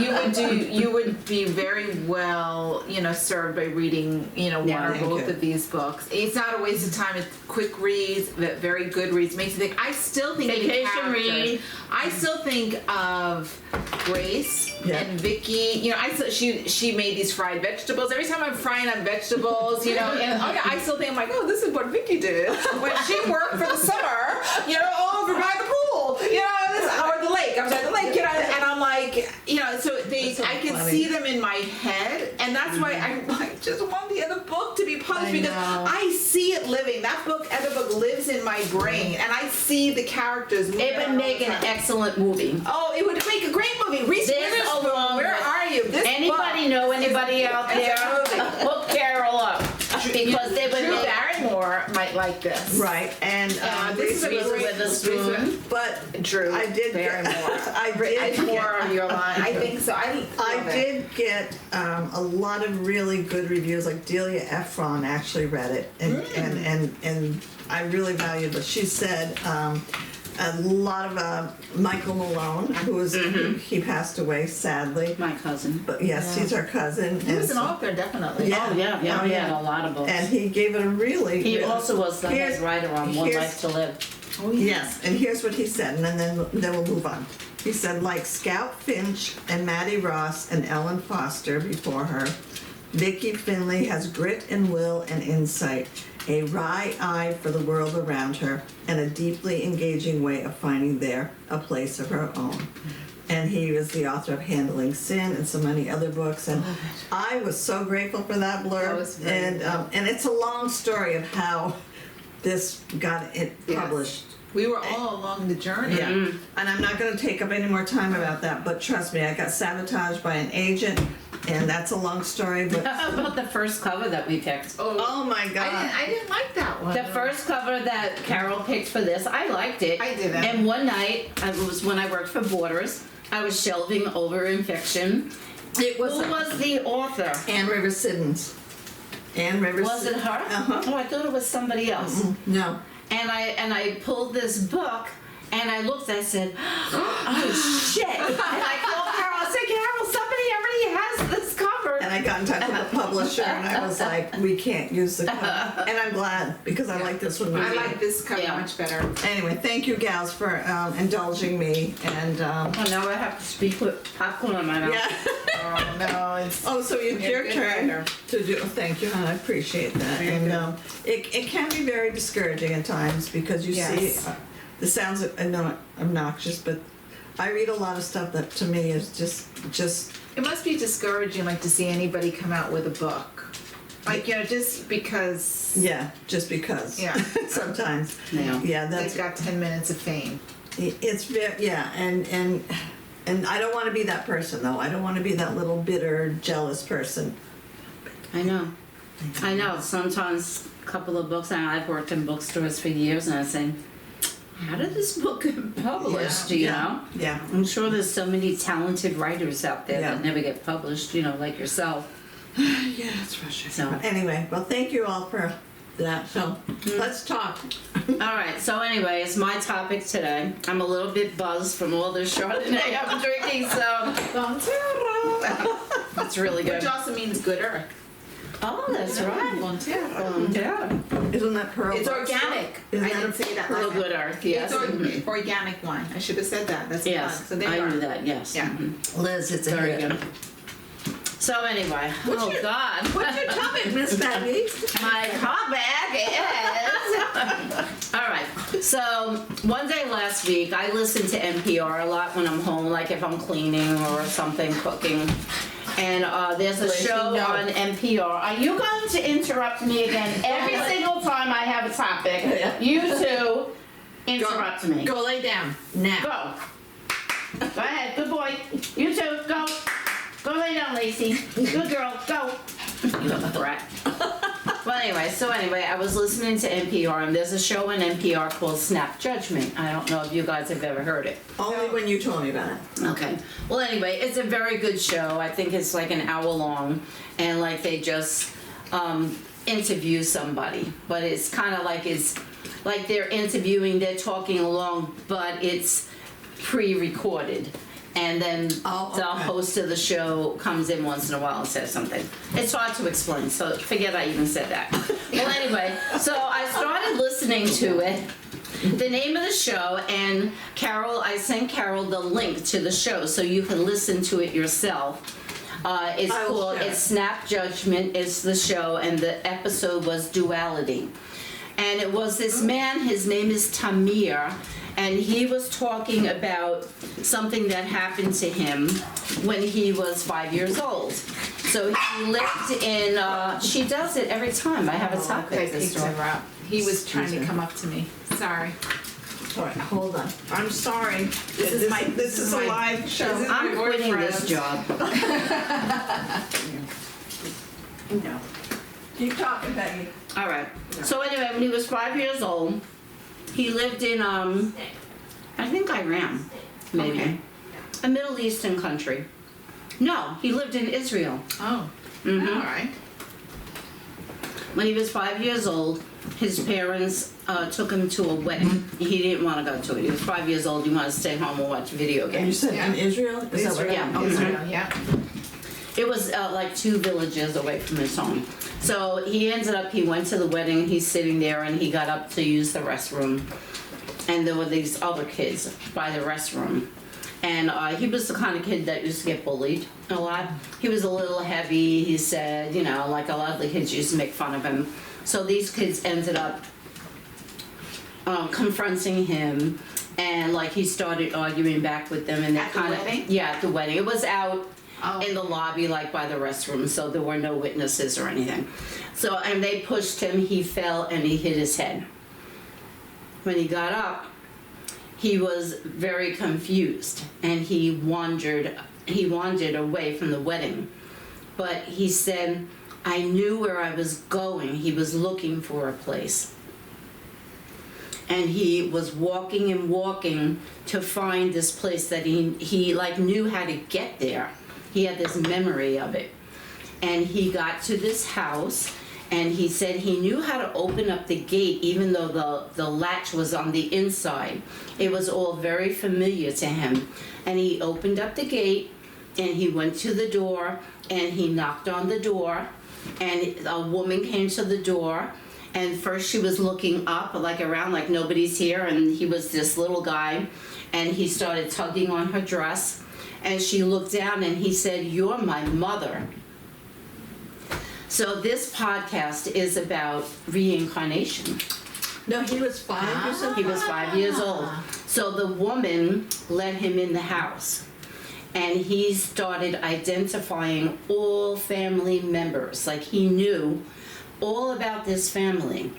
you would be very well, served by reading, one Yeah, or thank both you. of these books. It's not a waste of time. It's quick reads, very good reads. Makes you think. I still think of the Vacation characters. read. I still think of Grace Yeah. and Vicky. She made these fried vegetables. Every time I'm frying up vegetables, and I still think I'm like, oh, this is what Vicky did when she worked for the summer, over by the pool, or the lake. I'm sorry, the lake, and I'm like, so I can funny. see them in my head, and that's why I just want the other book to be published I because know. I see it living. That other book lives in my brain, and I see the characters. moving It would around make all the an time. excellent movie. Oh, it would make a great movie. Reese This Witherspoon, along where with- are you? This Anybody book know anybody out it's a there? movie. Hook Carol up. Because they would Drew make Barrymore might like this. Right, and This is a Reese great Witherspoon. but Drew I did Barrymore. I It's did more get, of your line. I think so. I love it. did get a lot of really good reviews. Like Delia Ephron actually read it, and I really valued what she said. A lot of Michael Malone, who was he passed away sadly, My cousin. but yes, he's our cousin. He was and an so- author, definitely. Yeah. Oh, yeah, Oh, he yeah. had a lot of books. And he gave it a really. He really- also was the Here's- head writer on One here's- Life to Live. Oh, yeah. Yes, and here's what he said, and then we'll move on. He said, like Scout Finch and Maddie Ross and Ellen Foster before her, Vicky Finley has grit and will and insight, a wry eye for the world around her, and a deeply engaging way of finding there a place of her own. And he was the author of Handling Sin and so many other books, and I was so grateful for that blurb. That was very And it's a long story of how this got it Yes. published. We were all along the journey. Yeah, and I'm not going to take up any more time about that, but trust me, I got sabotaged by an agent, and that's a long story, but How about the first cover that we picked? oh my god. I didn't like that one. The first cover that Carol picked for this, I liked it. I didn't. And one night, it was when I worked for Borders, I was shelving over in fiction. It was Who was the author? Anne Rivers Siddons. Anne Rivers. Was it her? Uh-huh. Oh, I thought it was somebody else. No. And I pulled this book and I looked, I said, oh shit. And I called Carol, I said, Carol, somebody already has this cover. And I got in touch with the publisher, and I was like, we can't use the cover. And I'm glad, because I like this one. I like this cover Yeah. much better. Anyway, thank you gals for indulging me, and Oh, now I have to speak with popcorn in my mouth. yeah. Oh no, it's Oh, so it's You're your a good turn writer. to do. Thank you, hon. I appreciate that. Very And good. it can be very discouraging at times because you Yes. see, this sounds obnoxious, but I read a lot of stuff that to me is just it must be discouraging, like to see anybody come out with a book, like just because just because. Yeah. Sometimes. Yeah. Yeah, they've that's got 10 minutes of fame. it's very and I don't want to be that person though. I don't want to be that little bitter, jealous person. I know. I know. Sometimes a couple of books, and I've worked in bookstores for years, and I say, how did this book get published, you know? Yeah. I'm sure there's so many talented writers out there Yeah. that never get published, like yourself. Yeah, it's frustrating. So- But anyway, well, thank you all for that. So let's talk. All right, so anyways, my topic today, I'm a little bit buzzed from all this Chardonnay I'm drinking, so Banter. it's really good. Which also means good earth. Oh, that's right. Banter. Yeah. Isn't that pearl? It's organic. Isn't I that didn't say that. Real last time. good earth, yes. It's organic wine. I should have said that. That's Yes, fun. So there I you are. knew that, yes. Yeah. Mhm. Liz, it's a Very hit. good. So anyway, your- God. What's your topic, Miss Maggie? My topic is. All right. So one day last week, I listen to NPR a lot when I'm home, like if I'm cleaning or something, cooking. And there's a Liz, show you know. on NPR. Are you going to interrupt me again every single time I have a topic? You two interrupt me. Go lay down now. Go. Go ahead. Good boy. You two, go. Go lay down, Lacey. Good girl, go. You little brat. Well, anyway, I was listening to NPR, and there's a show on NPR called Snap Judgment. I don't know if you guys have ever heard it. Only when you told me about it. Okay. Well, anyway, it's a very good show. I think it's like an hour long, and like they just interview somebody, but it's kind of like they're interviewing, they're talking along, but it's pre-recorded. And then the host of the show comes in once in a while and says something. It's hard to explain, so forget I even said that. Well, anyway, so I started listening to it. The name of the show, and I sent Carol the link to the show so you can listen to it yourself. It's Snap Judgment is the show, and the episode was Duality. And it was this man, his name is Tamir, and he was talking about something that happened to him when he was 5 years old. So he lived in, she does it every time. I have a topic this time. He was trying to come up to me. Sorry. All right, hold on. I'm sorry. This is a live show. I'm quitting this job. No. Keep talking, Peggy. All right. So anyway, when he was 5 years old, he lived in, I think Iran, maybe. Okay. A Middle Eastern country. No, he lived in Israel. Oh. Mm-hmm. All right. When he was 5 years old, his parents took him to a wedding. He didn't want to go to it. He was 5 years old. He wanted to stay home and watch video And you games. said in Israel? Is that what Yeah. happened? Israel, yeah. It was like 2 villages away from his home. So he went to the wedding, he's sitting there, and he got up to use the restroom. And there were these other kids by the restroom. And he was the kind of kid that used to get bullied a lot. He was a little heavy, he said, like a lot of the kids used to make fun of him. So these kids ended up confronting him, and like he started arguing back with them. And At the wedding? Yeah, at the wedding. It was out Oh. in the lobby, like by the restroom, so there were no witnesses or anything. So, and they pushed him, he fell, and he hit his head. When he got up, he was very confused, and he wandered away from the wedding. But he said, I knew where I was going. He was looking for a place. And he was walking and walking to find this place that he like knew how to get there. He had this memory of it. And he got to this house, and he said he knew how to open up the gate even though the latch was on the inside. It was all very familiar to him. And he opened up the gate, and he went to the door, and he knocked on the door, and a woman came to the door. And first she was looking up, like around, like nobody's here, and he was this little guy, and he started tugging on her dress. And she looked down, and he said, "You're my mother." So this podcast is about reincarnation. No, he was 5 or something? He was 5 years old. So the woman let him in the house, and he started identifying all family members. Like he knew all about this family.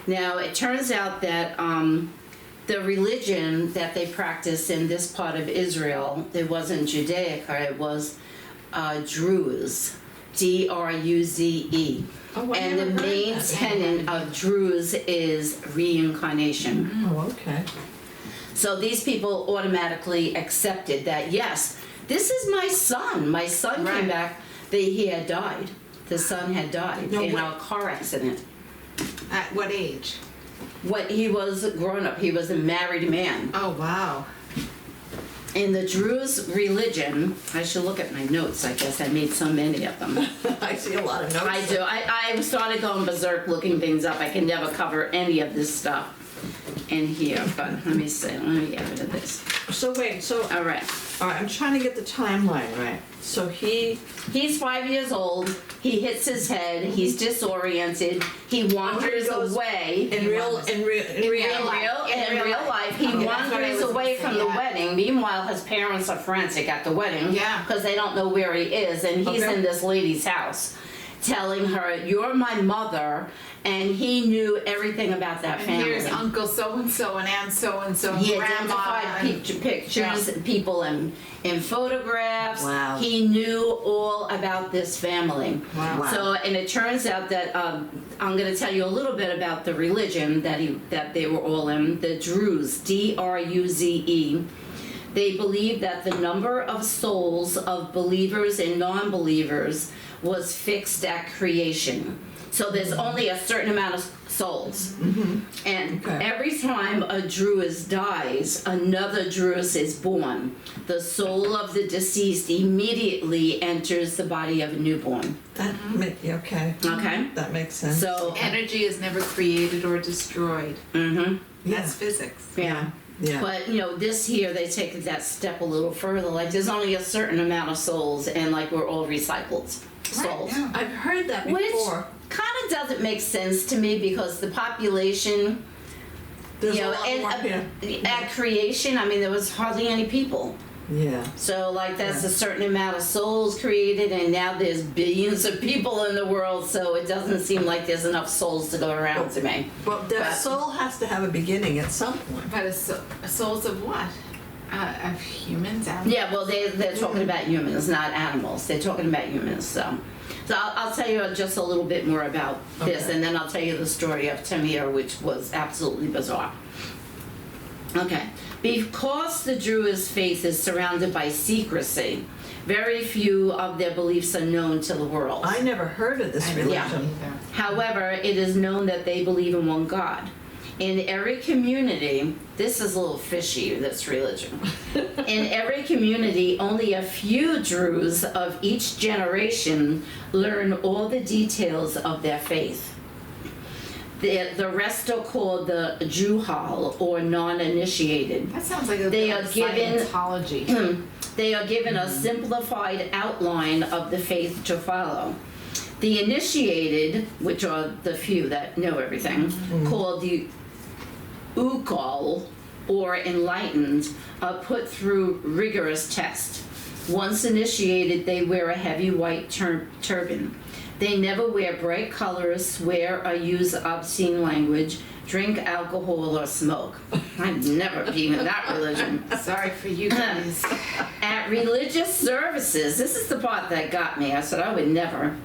Now it turns out that the religion that they practice in this part of Israel, it wasn't Judaica, it was Druze, D-R-U-Z-E. Oh, I And the never heard main that. tenet of Druze is reincarnation. Oh, okay. So these people automatically accepted that, yes, this is my son. My son Right. came back, he had died. The son had died No, in what- a car accident. At what age? When he was grown up, he was a married man. Oh, wow. In the Druze religion, I should look at my notes, I guess I made so many of them. I see a lot of notes. I do. I started going berserk looking things up. I can never cover any of this stuff in here, but let me see. Let me get rid of this. So wait, All right. I'm trying to get the timeline right. So He's 5 years old. He hits his head. He's disoriented. He wanders goes away. in real life, In real life, he Okay, that's what I wanders was away gonna from say, the yeah. wedding. Meanwhile, his parents are frantic at the wedding Yeah. because they don't know where he is, and he's Okay. in this lady's house. telling her, "You're my mother," and he knew everything about that And family. here's Uncle so-and-so and Aunt so-and-so and He Grandma. identified pictures, people in photographs. Wow. He knew all about this family. Wow. So, and it turns out that I'm going to tell you a little bit about the religion that they were all in. The Druze, D-R-U-Z-E. They believed that the number of souls of believers and non-believers was fixed at creation. So there's only a certain amount of souls. And Okay. every time a Druze dies, another Druze is born. The soul of the deceased immediately enters the body of a newborn. Okay. Okay? That makes sense. So, Energy is never created or destroyed. That's physics. yeah. Yeah. But, this here, they take that step a little further. Like, there's only a certain amount of souls, and, like, we're all recycled souls. Yeah. I've heard that Which before. kind of doesn't make sense to me because the population, There's a lot more and at creation, I mean, there was hardly any people. Yeah. So, like, that's Yeah. a certain amount of souls created, and now there's billions of people in the world, so it doesn't seem like there's enough souls to go around to me. But the soul has to have a beginning at some point. But souls of what? Of humans? Animals? Yeah, well, they're talking about humans, not animals. They're talking about humans, so. So I'll tell you just a little bit more about this, Okay. and then I'll tell you the story of Tamir, which was absolutely bizarre. Okay, because the Druze faith is surrounded by secrecy, very few of their beliefs are known to the world. I never heard of this I religion. either. However, it is known that they believe in one God. In every community, this is a little fishy, this religion. In every community, only a few Druze of each generation learn all the details of their faith. The rest are called the Juhal, or non-initiated. That sounds like a They bit are of given- Scientology. They are given a simplified outline of the faith to follow. The initiated, which are the few that know everything, called the Ugal, or enlightened, are put through rigorous tests. Once initiated, they wear a heavy white turban. They never wear bright colors, swear or use obscene language, drink alcohol or smoke. I've never been in that religion. Sorry for you guys. At religious services, this is the part that got me. I said I would never.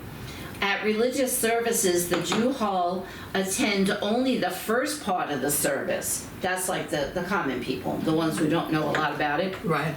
At religious services, the Jew Hall attend only the first part of the service. That's like the common people, the ones who don't know a lot about it, Right.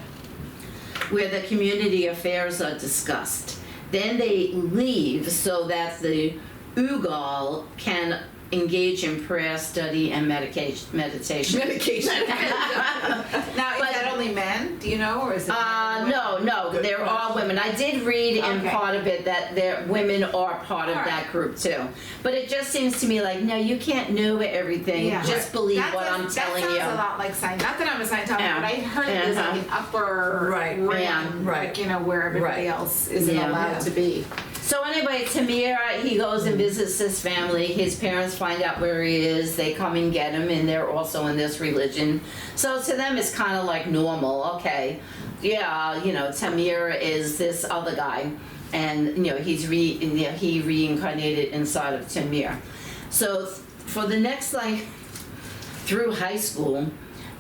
where the community affairs are discussed. Then they leave so that the Ugal can engage in prayer, study, and meditation. Medication. Now, is But- that only men? Do you know, or is it? men and women? No, there are women. I did read in Okay. part of it that there women are part of All right. that group too. But it just seems to me like, no, you can't know everything. Yeah. Just believe That what does- I'm telling you. That sounds a lot like Scientology. Not that I'm a Scientologist, Yeah. but I heard there's like an upper Right. rim, Yeah. Right. like, where everybody Right. else isn't Yeah. allowed Yeah. to be. So anyway, Tamir, he goes and visits his family. His parents find out where he is. They come and get him, and they're also in this religion. So to them, it's kind of like normal. Okay, yeah, Tamir is this other guy, and he reincarnated inside of Tamir. So for the next through high school,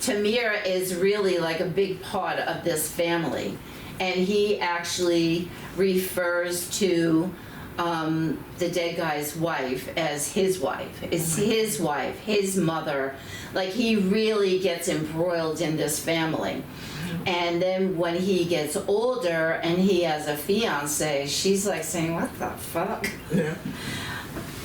Tamir is really like a big part of this family. And he actually refers to the dead guy's wife as his wife. It's his wife, his mother. Like, he really gets embroiled in this family. And then when he gets older and he has a fiance, she's like saying, what the fuck? Yeah.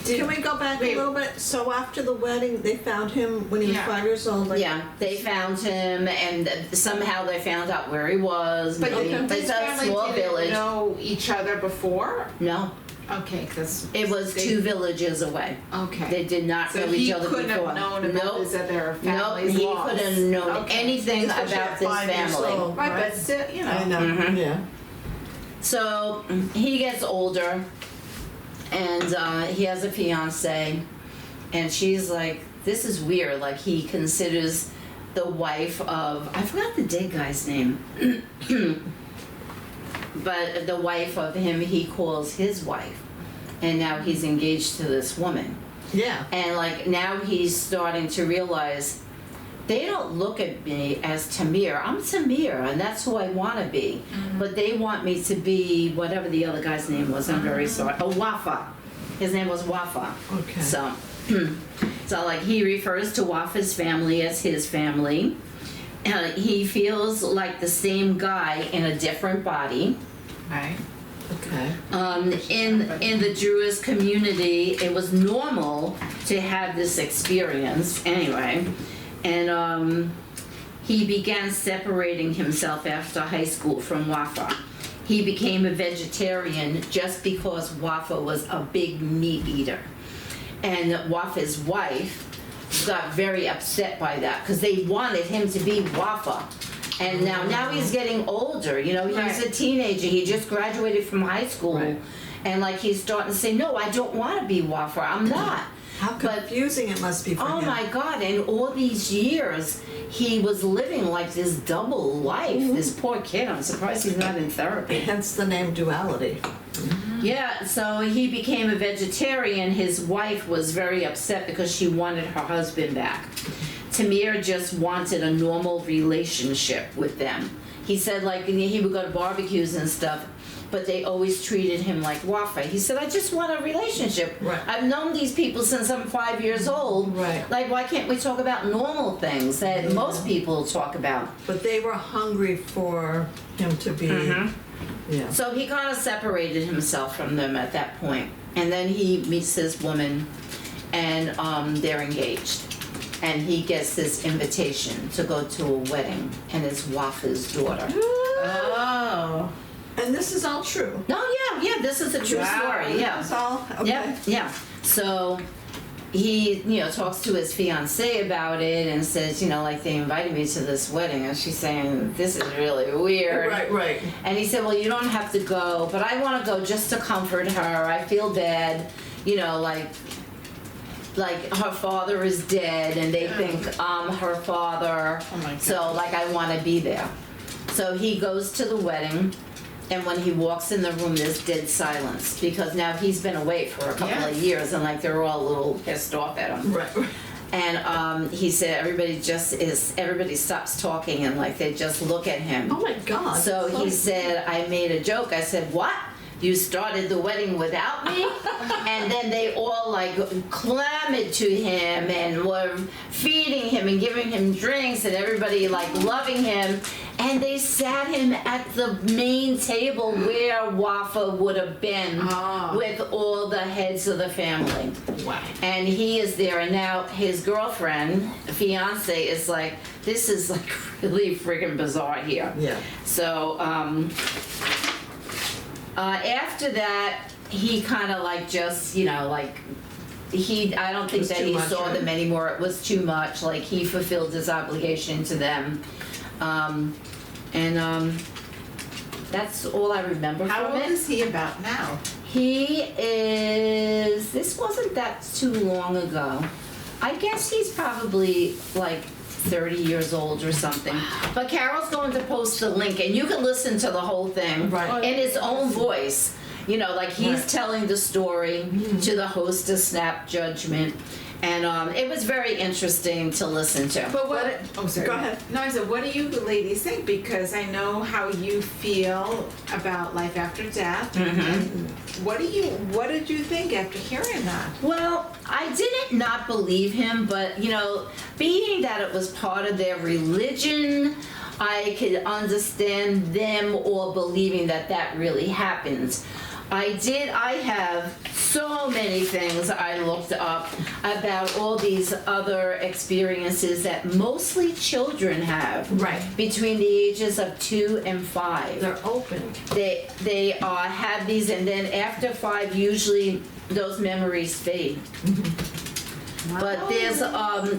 Can we go back a little bit? So after the wedding, they found him when he was Yeah. 5 years old. Like, Yeah, they found him, and somehow they found out where he was. But Maybe- his it's a family small didn't village. know each other before? No, Okay, because it was 2 villages away. Okay. They did not So know he each other couldn't before. have known about Nope. his other Nope, family's he laws. couldn't have known Okay. anything Especially about at this 5 years family. old. Right, Right. but still, I know. Mhm. Yeah. So he gets older, and he has a fiance, and she's like, this is weird. Like, he considers the wife of, I forgot the dead guy's name, but the wife of him he calls his wife. and now he's engaged to this woman. Yeah. And like now he's starting to realize they don't look at me as Tamir. I'm Tamir, and that's who I want to be. But they want me to be whatever the other guy's name was. I'm very sorry. Oh, Wafa. His name was Wafa. Okay. So, so like he refers to Wafa's family as his family. He feels like the same guy in a different body. Right. Okay. In the Jewish community, it was normal to have this experience anyway. And he began separating himself after high school from Wafa. He became a vegetarian just because Wafa was a big meat eater. And Wafa's wife got very upset by that because they wanted him to be Wafa. And now he's getting older, you know, he was a teenager, he just graduated from high school. Right. And like he's starting to say, no, I don't want to be Wafa, I'm not. How confusing it must be for Oh him. my God, and all these years, he was living like this double life. This poor kid, I'm surprised he's not in therapy. Hence the name duality. Yeah, so he became a vegetarian. His wife was very upset because she wanted her husband back. Tamir just wanted a normal relationship with them. He said like he would go to barbecues and stuff, but they always treated him like Wafa. He said, I just want a relationship. Right. I've known these people since I'm 5 years old. Right. Like, why can't we talk about normal things that most people talk about? But they were hungry for him to be. Yeah. So he kind of separated himself from them at that point. And then he meets this woman, and they're engaged. And he gets this invitation to go to a wedding, and it's Wafa's daughter. Oh. And this is all true. Oh, yeah, this is a true story, yeah. It's all okay. Yeah. So he, talks to his fiance about it and says, like they invited me to this wedding, and she's saying, this is really weird. Right. And he said, well, you don't have to go, but I want to go just to comfort her. I feel bad, like her father is dead, and they think I'm her father. Oh my God. So like I want to be there. So he goes to the wedding. And when he walks in the room, there's dead silence because now he's been away for a couple of years, and like they're all a little pissed off at him. Right. And he said everybody stops talking and like they just look at him. Oh my God. So he said, I made a joke. I said, what? You started the wedding without me? And then they all like clamored to him and were feeding him and giving him drinks and everybody like loving him. And they sat him at the main table where Wafa would have been with all the heads of the family. Wow. And he is there, and now his girlfriend, fiance, is like, this is like really freaking bizarre here. Yeah. So after that, he kind of like just, I don't think that he saw them anymore. It was too much. Like he fulfilled his obligation to them. That's all I remember How from old it. is he about now? He is, this wasn't that too long ago. I guess he's probably like 30 years old or something. But Carol's going to post the link, and you can listen to the whole thing in his own voice. Like he's telling the story to the host of Snap Judgment. And it was very interesting to listen to. But what? Oh, sorry. Go ahead. No, I said, what do you ladies think? Because I know how you feel about life after death. And what did you think after hearing that? Well, I didn't not believe him, but being that it was part of their religion, I could understand them all believing that really happens. I have so many things I looked up about all these other experiences that mostly children have. Right. Between the ages of 2 and 5. They're open. They have these, and then after 5, usually those memories fade. But there's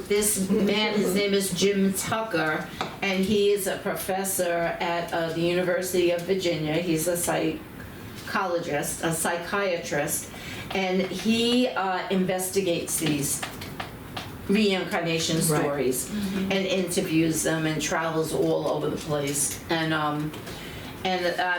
this man, his name is Jim Tucker, and he is a professor at the University of Virginia. He's a psychiatrist, and he investigates these reincarnation stories and interviews them and travels all over the place. And I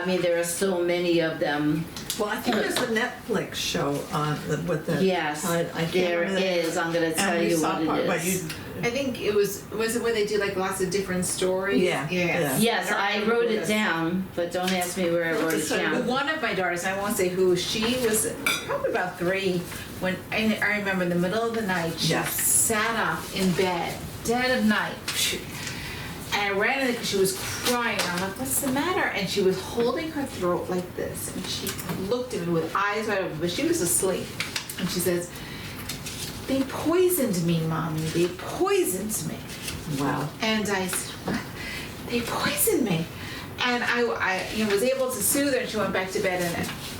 mean, there are so many of them Well, I think there's a Netflix show on with the. Yes, I can't there remember the- is. I'm going to tell and we you saw what part, it but is. I think it was it where they do like lots of different stories? Yeah, yeah. Yes, I wrote it down, but don't ask me where I wrote it So down. One of my daughters, I won't say who, she was probably about 3 when I remember in the middle of the night she Yes. sat up in bed, dead of night. And I ran in because she was crying. I'm like, what's the matter? And she was holding her throat like this. And she looked at me with eyes wide open, but she was asleep. And she says, they poisoned me, Mommy. They poisoned me. Wow. And I said, what? They poisoned me. And I was able to soothe her, and she went back to bed.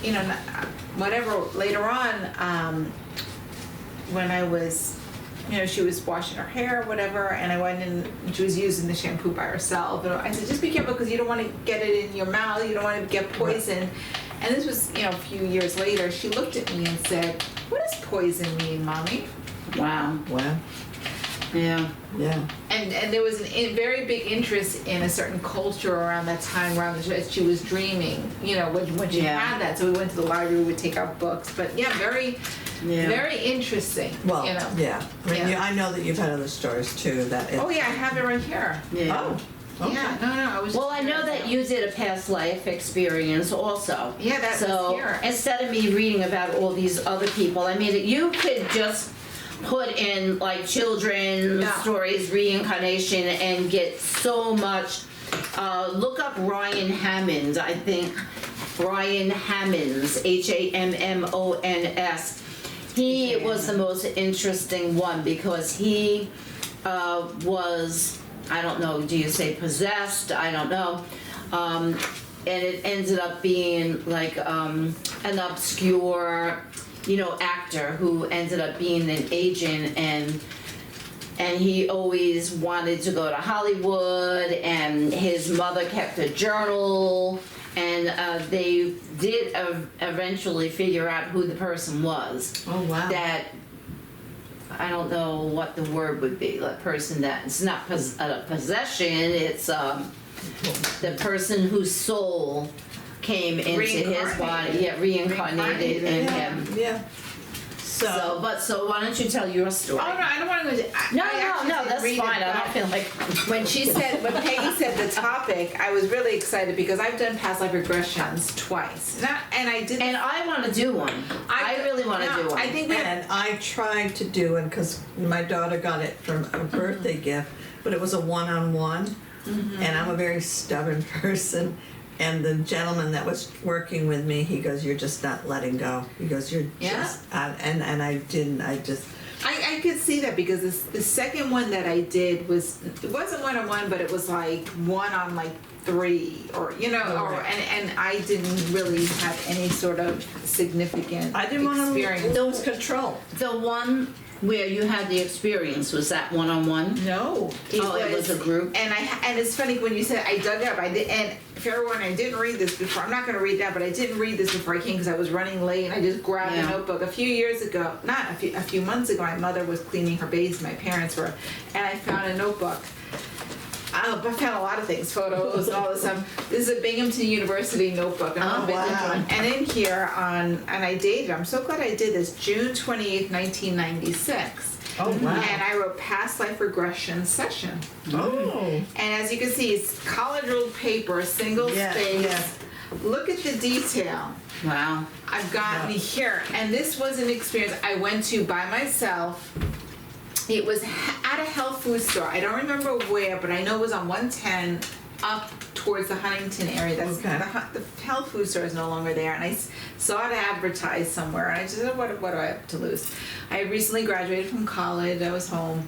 And, whatever, later on, when I was, she was washing her hair or whatever, and I went in, and she was using the shampoo by herself. And I said, just be careful because you don't want to get it in your mouth. You don't want to get poison. And this was, a few years later. She looked at me and said, what does poison mean, Mommy? Wow. Wow. Yeah. Yeah. And there was a very big interest in a certain culture around that time, as she was dreaming, when she Yeah. had that. So we went to the library, we would take out books. But yeah, very interesting. Well, yeah. I mean, Yeah. I know that you've had other stories too. That. Oh yeah, I have it right here. Yeah. Oh. Okay. Yeah, no, I was. Well, I know that you did a past life experience also. Yeah, that was so here. instead of me reading about all these other people, I mean, you could just put in like children's Yeah. stories, reincarnation, and get so much. Look up Ryan Hammond. I think Ryan Hammonds, Hammons. He was the most interesting one because he was, I don't know, do you say possessed? I don't know. And it ended up being like an obscure, actor who ended up being an agent, and he always wanted to go to Hollywood, and his mother kept a journal, and they did eventually figure out who the person was. Oh wow. That, I don't know what the word would be, the person that, it's not a possession, it's the person whose soul came into his body, reincarnated in him. Yeah. So why don't you tell your story? Oh no, I don't want to go. No, actually didn't that's read it, fine. I don't but feel like. when Peggy said the topic, I was really excited because I've done past life regressions twice. And I did. And I want to do one. I really want to do one. I think And I tried to do it because my daughter got it from a birthday gift, but it was a one-on-one, and I'm a very stubborn person. And the gentleman that was working with me, he goes, "You're just not letting go." He goes, "You're just," and I didn't. I just. I could see that because the second one that I did it wasn't one-on-one, but it was like 1 on like 3 or and I didn't really have any sort of significant I didn't want to experience. lose control. The one where you had the experience, was that one-on-one? No, It was a group. And it's funny when you said I dug it up. I did, and for everyone, I didn't read this before. I'm not going to read that, but I didn't read this before I came because I was running late. And I just grabbed a notebook a few years ago. Not a few months ago. My mother was cleaning her basement. My parents were, and I found a notebook. I found a lot of things, photos and all this stuff. This is a Binghamton University notebook. And wow. And in here and I dated, I'm so glad I did this, June 28th, 1996. Oh wow. And I wrote past life regression session. Oh. And as you can see, it's college ruled paper, single space. Yeah. Look at the detail. Wow. I've gotten here. And this was an experience I went to by myself. It was at a health food store. I don't remember where, but I know it was on 110 up towards the Huntington area. That's Okay. the health food store is no longer there. And I saw it advertised somewhere. And I just said, what do I have to lose? I had recently graduated from college. I was home.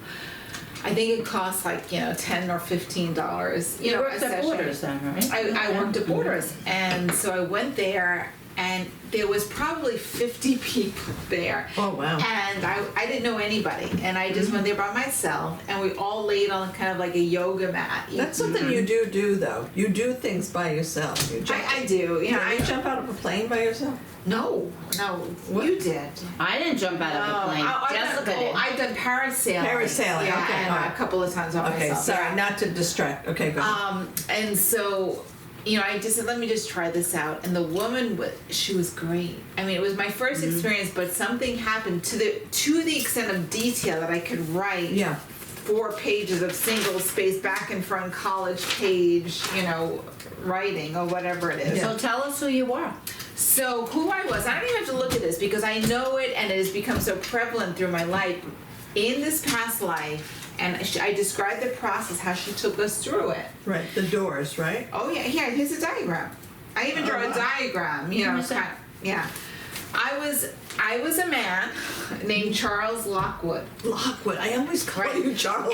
I think it cost like, $10 or $15. You worked a at session. Borders then, right? I worked at Borders. And so I went there, and there was probably 50 people there. Oh wow. And I didn't know anybody. And I just went there by myself, and we all laid on kind of like a yoga mat. That's something you do though. You do things by yourself. You jump. I do. Did you jump out of a plane by yourself? No, What? you did. I didn't jump out of the plane. Jessica did. I've done parasailing. Parasailing, Yeah, okay, and all right. a couple of times by Okay, myself. sorry, Yeah. not to distract. Okay, go ahead. And so I just said, let me just try this out. And the woman, she was great. I mean, it was my first experience, but something happened to the extent of detail that I could write 4 pages of single space back and front college page, writing or whatever it is. So tell us who you are. So who I was, I don't even have to look at this because I know it and it has become so prevalent through my life. In this past life, and I described the process, how she took us through it. Right, the doors, right? Oh yeah, here's a diagram. I even draw a diagram, I was a man named Charles Lockwood. Lockwood, I always call you Charles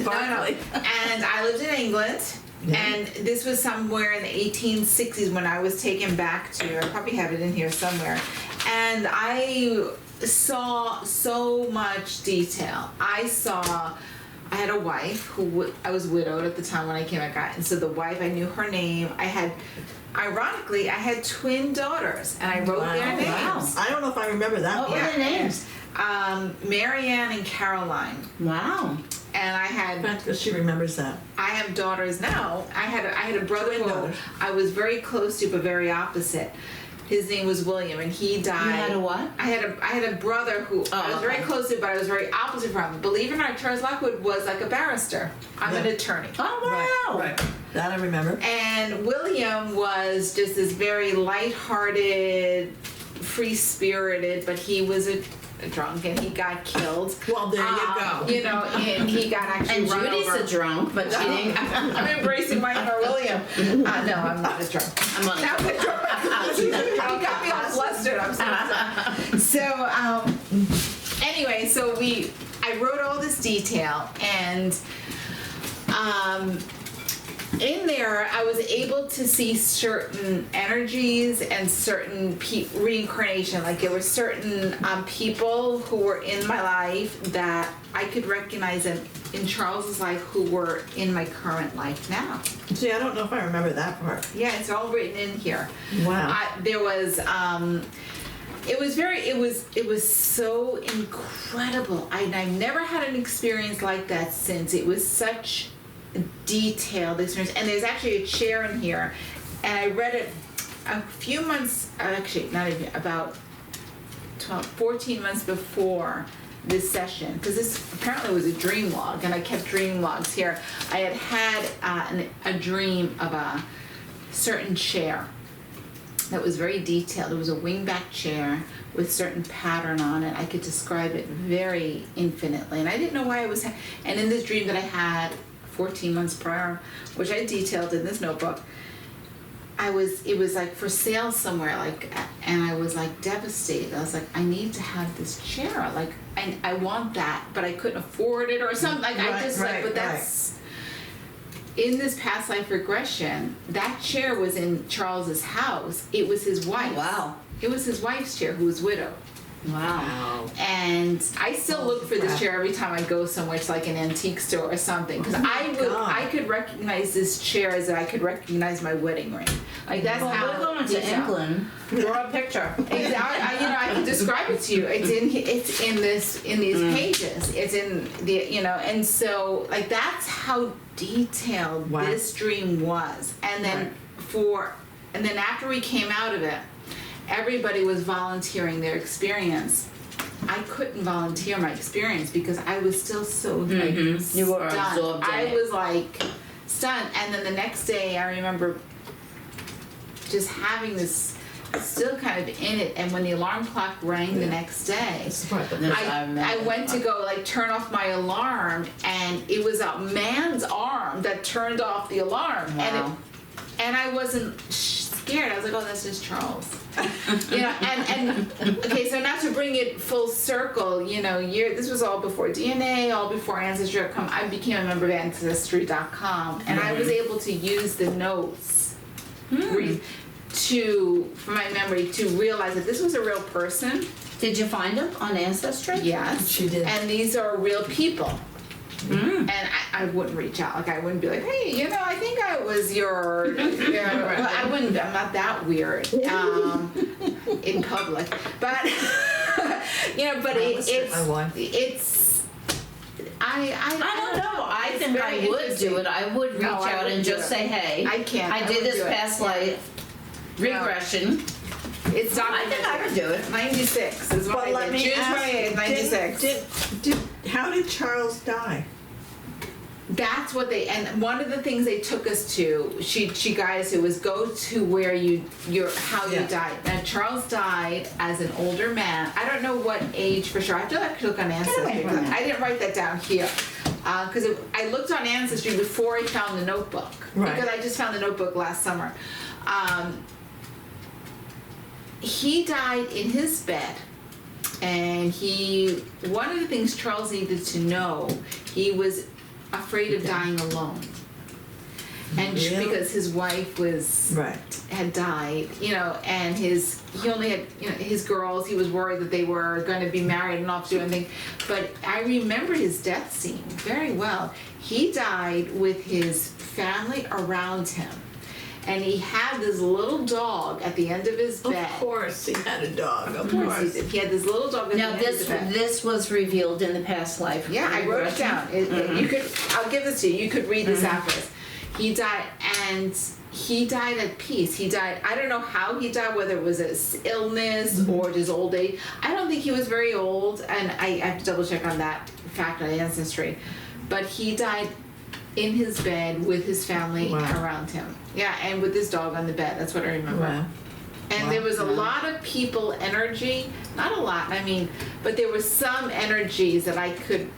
Barkley. And I lived in England. Yeah. And this was somewhere in the 1860s when I was taken back to, I probably have it in here somewhere. And I saw so much detail. I had a wife who I was widowed at the time when I came back, and so the wife, I knew her name. Ironically, I had twin daughters, and I wrote their names. Wow. I don't know if I remember that. What were their names? Marianne and Caroline. Wow. And I had. Because she remembers that. I have daughters now. I had a brother who I was very close to, but very opposite. His name was William, and he died. You had a what? I had a brother who I was very close to, but I was very opposite from. Believe it or not, Charles Lockwood was like a barrister. I'm an attorney. Oh, wow. Right. That I remember. And William was just this very lighthearted, free-spirited, but he was a drunk and he got killed. Well, there you go. And he got actually and run Judy's over. A drunk, but she didn't. I'm embracing my inner William. No, I'm not a drunk. I'm on Not a drunk. You got me all flustered. I'm sorry. So, anyway, I wrote all this detail, and in there, I was able to see certain energies and certain reincarnation. Like there were certain people who were in my life that I could recognize them in Charles's life who were in my current life now. See, I don't know if I remember that part. Yeah, it's all written in here. Wow. There was. It was so incredible. I've never had an experience like that since. It was such detailed experience, and there's actually a chair in here, and I read it a few months, actually not even, about 14 months before this session, because this apparently was a dream log, and I kept dream logs here. I had a dream of a certain chair that was very detailed. It was a wingback chair with certain pattern on it. I could describe it very infinitely, and I didn't know why it was. And in this dream that I had 14 months prior, which I detailed in this notebook, it was like for sale somewhere, and I was like devastated. I was like, I need to have this chair, and I want that, but I couldn't afford it or something. That's in this past life regression. That chair was in Charles's house. It was his wife. Wow. It was his wife's chair, who was widowed. Wow. And I still look for this chair every time I go somewhere to like an antique store or something, because I could recognize this chair as I could recognize my wedding ring. Like that's how. We're going to England. Draw a picture. Exactly. I can describe it to you. It's in these pages. It's in the and so like that's how detailed this dream was. And then after we came out of it, everybody was volunteering their experience. I couldn't volunteer my experience because I was still so You were stunned. absorbed in it. Was like stunned. And then the next day I remember just having this still kind of in it, and when the alarm clock rang the next day, I went to go turn off my alarm, and it was a man's arm that turned off the alarm. Wow. And I wasn't scared. I was like, oh, that's just Charles. And okay, so now to bring it full circle, this was all before DNA, all before Ancestry.com. I became a member of Ancestry.com, and I was able to use the notes from my memory to realize that this was a real person. Did you find them on Ancestry? Yes. She did. And these are real people. And I wouldn't reach out. I wouldn't be like, hey, I think I was your. Well, I wouldn't. I'm not that weird in public, but but it's I don't know. I It's think very I would interesting. do it. I would reach No, I out wouldn't and do just it. say, hey, I can't. I I did wouldn't this do it. past life regression. It's I think I would do it. 96 is what But I let did. me June ask, 28th, 96. how did Charles die? That's what they, and one of the things they took us to, she guided us to, was go to where how Yeah. you died. Now Charles died as an older man. I don't know what age for sure. I have to actually look on Ancestry. from that. I didn't write that down here. Because I looked on Ancestry before I found the notebook. Right. Because I just found the notebook last summer. He died in his bed. And one of the things Charles needed to know, he was afraid of dying alone. And Really? because his wife had died, and he only had, his girls, he was worried that they were going to be married and not do anything. But I remember his death scene very well. He died with his family around him. And he had this little dog at the end of his bed. Of course, he had a dog. Of He course. did. He had this little dog at Now the end of the bed. this was revealed in the past life. Yeah, I wrote it down. You could. I'll give this to you. You could read this afterwards. He died, and he died at peace. He died. I don't know how he died. Whether it was his illness or just old age. I don't think he was very old, and I have to double check on that fact on Ancestry. But he died in his bed with his family Wow. around him. Yeah, and with his dog on the bed. That's what I remember. Wow. And there was a lot of people energy, not a lot, but there was some energies that I could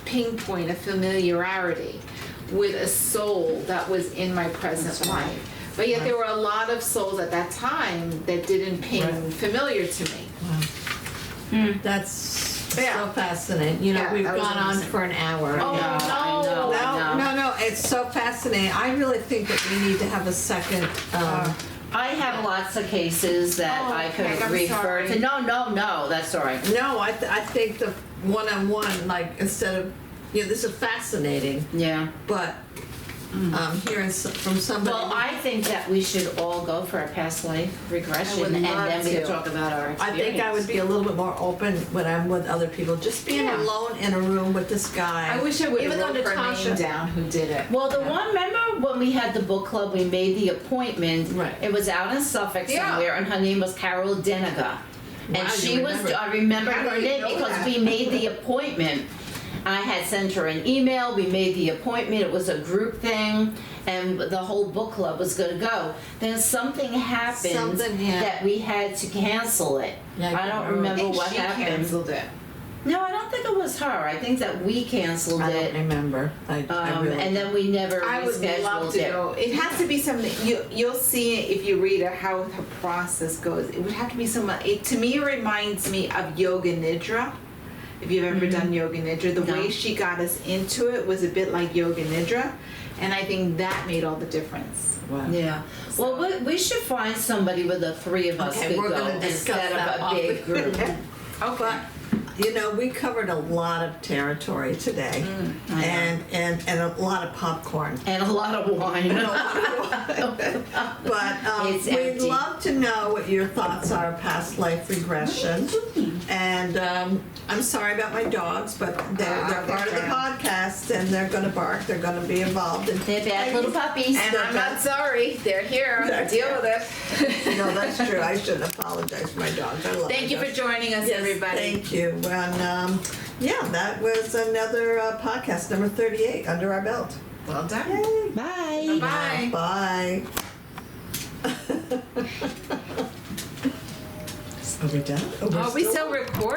pinpoint a familiarity with a soul that was in my present life. But yet there were a lot of souls at that time that didn't ping Right. familiar to me. That's Yeah. so fascinating. Yeah, We've that was gone on amazing. for an hour. Oh, I know. No, it's so fascinating. I really think that we need to have a second. I have lots of cases that I could Peg, I'm refer sorry. to. No, that's all right. No, I think the one-on-one, instead of, this is fascinating, Yeah. but hearing from somebody. Well, I think that we should all go for a past life regression, I would and love then we can to. talk about our I experience. think I would be a little bit more open when I'm with other people. Just being Yeah. alone in a room with this guy. I wish I would Even have though wrote her Natasha- name down who did it. Well, the one, remember when we had the book club, we made the appointment. Right. It was out in Suffolk Yeah. somewhere, and her name was Carol Deniga. Wow, And you she was, remember. I remember How her do you name know because that? we made the appointment. I had sent her an email, we made the appointment, it was a group thing, and the whole book club was gonna go. Then something happened Something, yeah. that we had to cancel it. Yeah, I don't I remember think what she happened. canceled it. No, I don't think it was her. I think that we canceled I it. don't remember. I really And then we never I would love rescheduled to it. know. It has to be something you'll see if you read it how the process goes. It would have to be someone. To me, it reminds me of Yoga Nidra. If you've ever done Yoga Nidra, the No. way she got us into it was a bit like Yoga Nidra, and I think that made all the difference. Wow. Yeah. Well, we should find somebody where the three of us Okay, could we're go gonna discuss instead that of a off big the- group. Okay. We covered a lot of territory today, I know. and a lot of popcorn. And a lot of wine. But It's we'd empty. love to know what your thoughts are of past life regression. And I'm sorry about my dogs, but they're part of the podcast, and they're going to bark. They're going to be involved. And They're bad little puppies. And I'm not sorry. They're here. They're Deal here. with it. No, that's true. I shouldn't apologize for my dogs. I love Thank my you for dogs. joining us, Yes, everybody. thank you. And that was another podcast, number 38, under our belt. Well done. Yay. Bye. Bye. Bye. Are we done? Are we still still recording?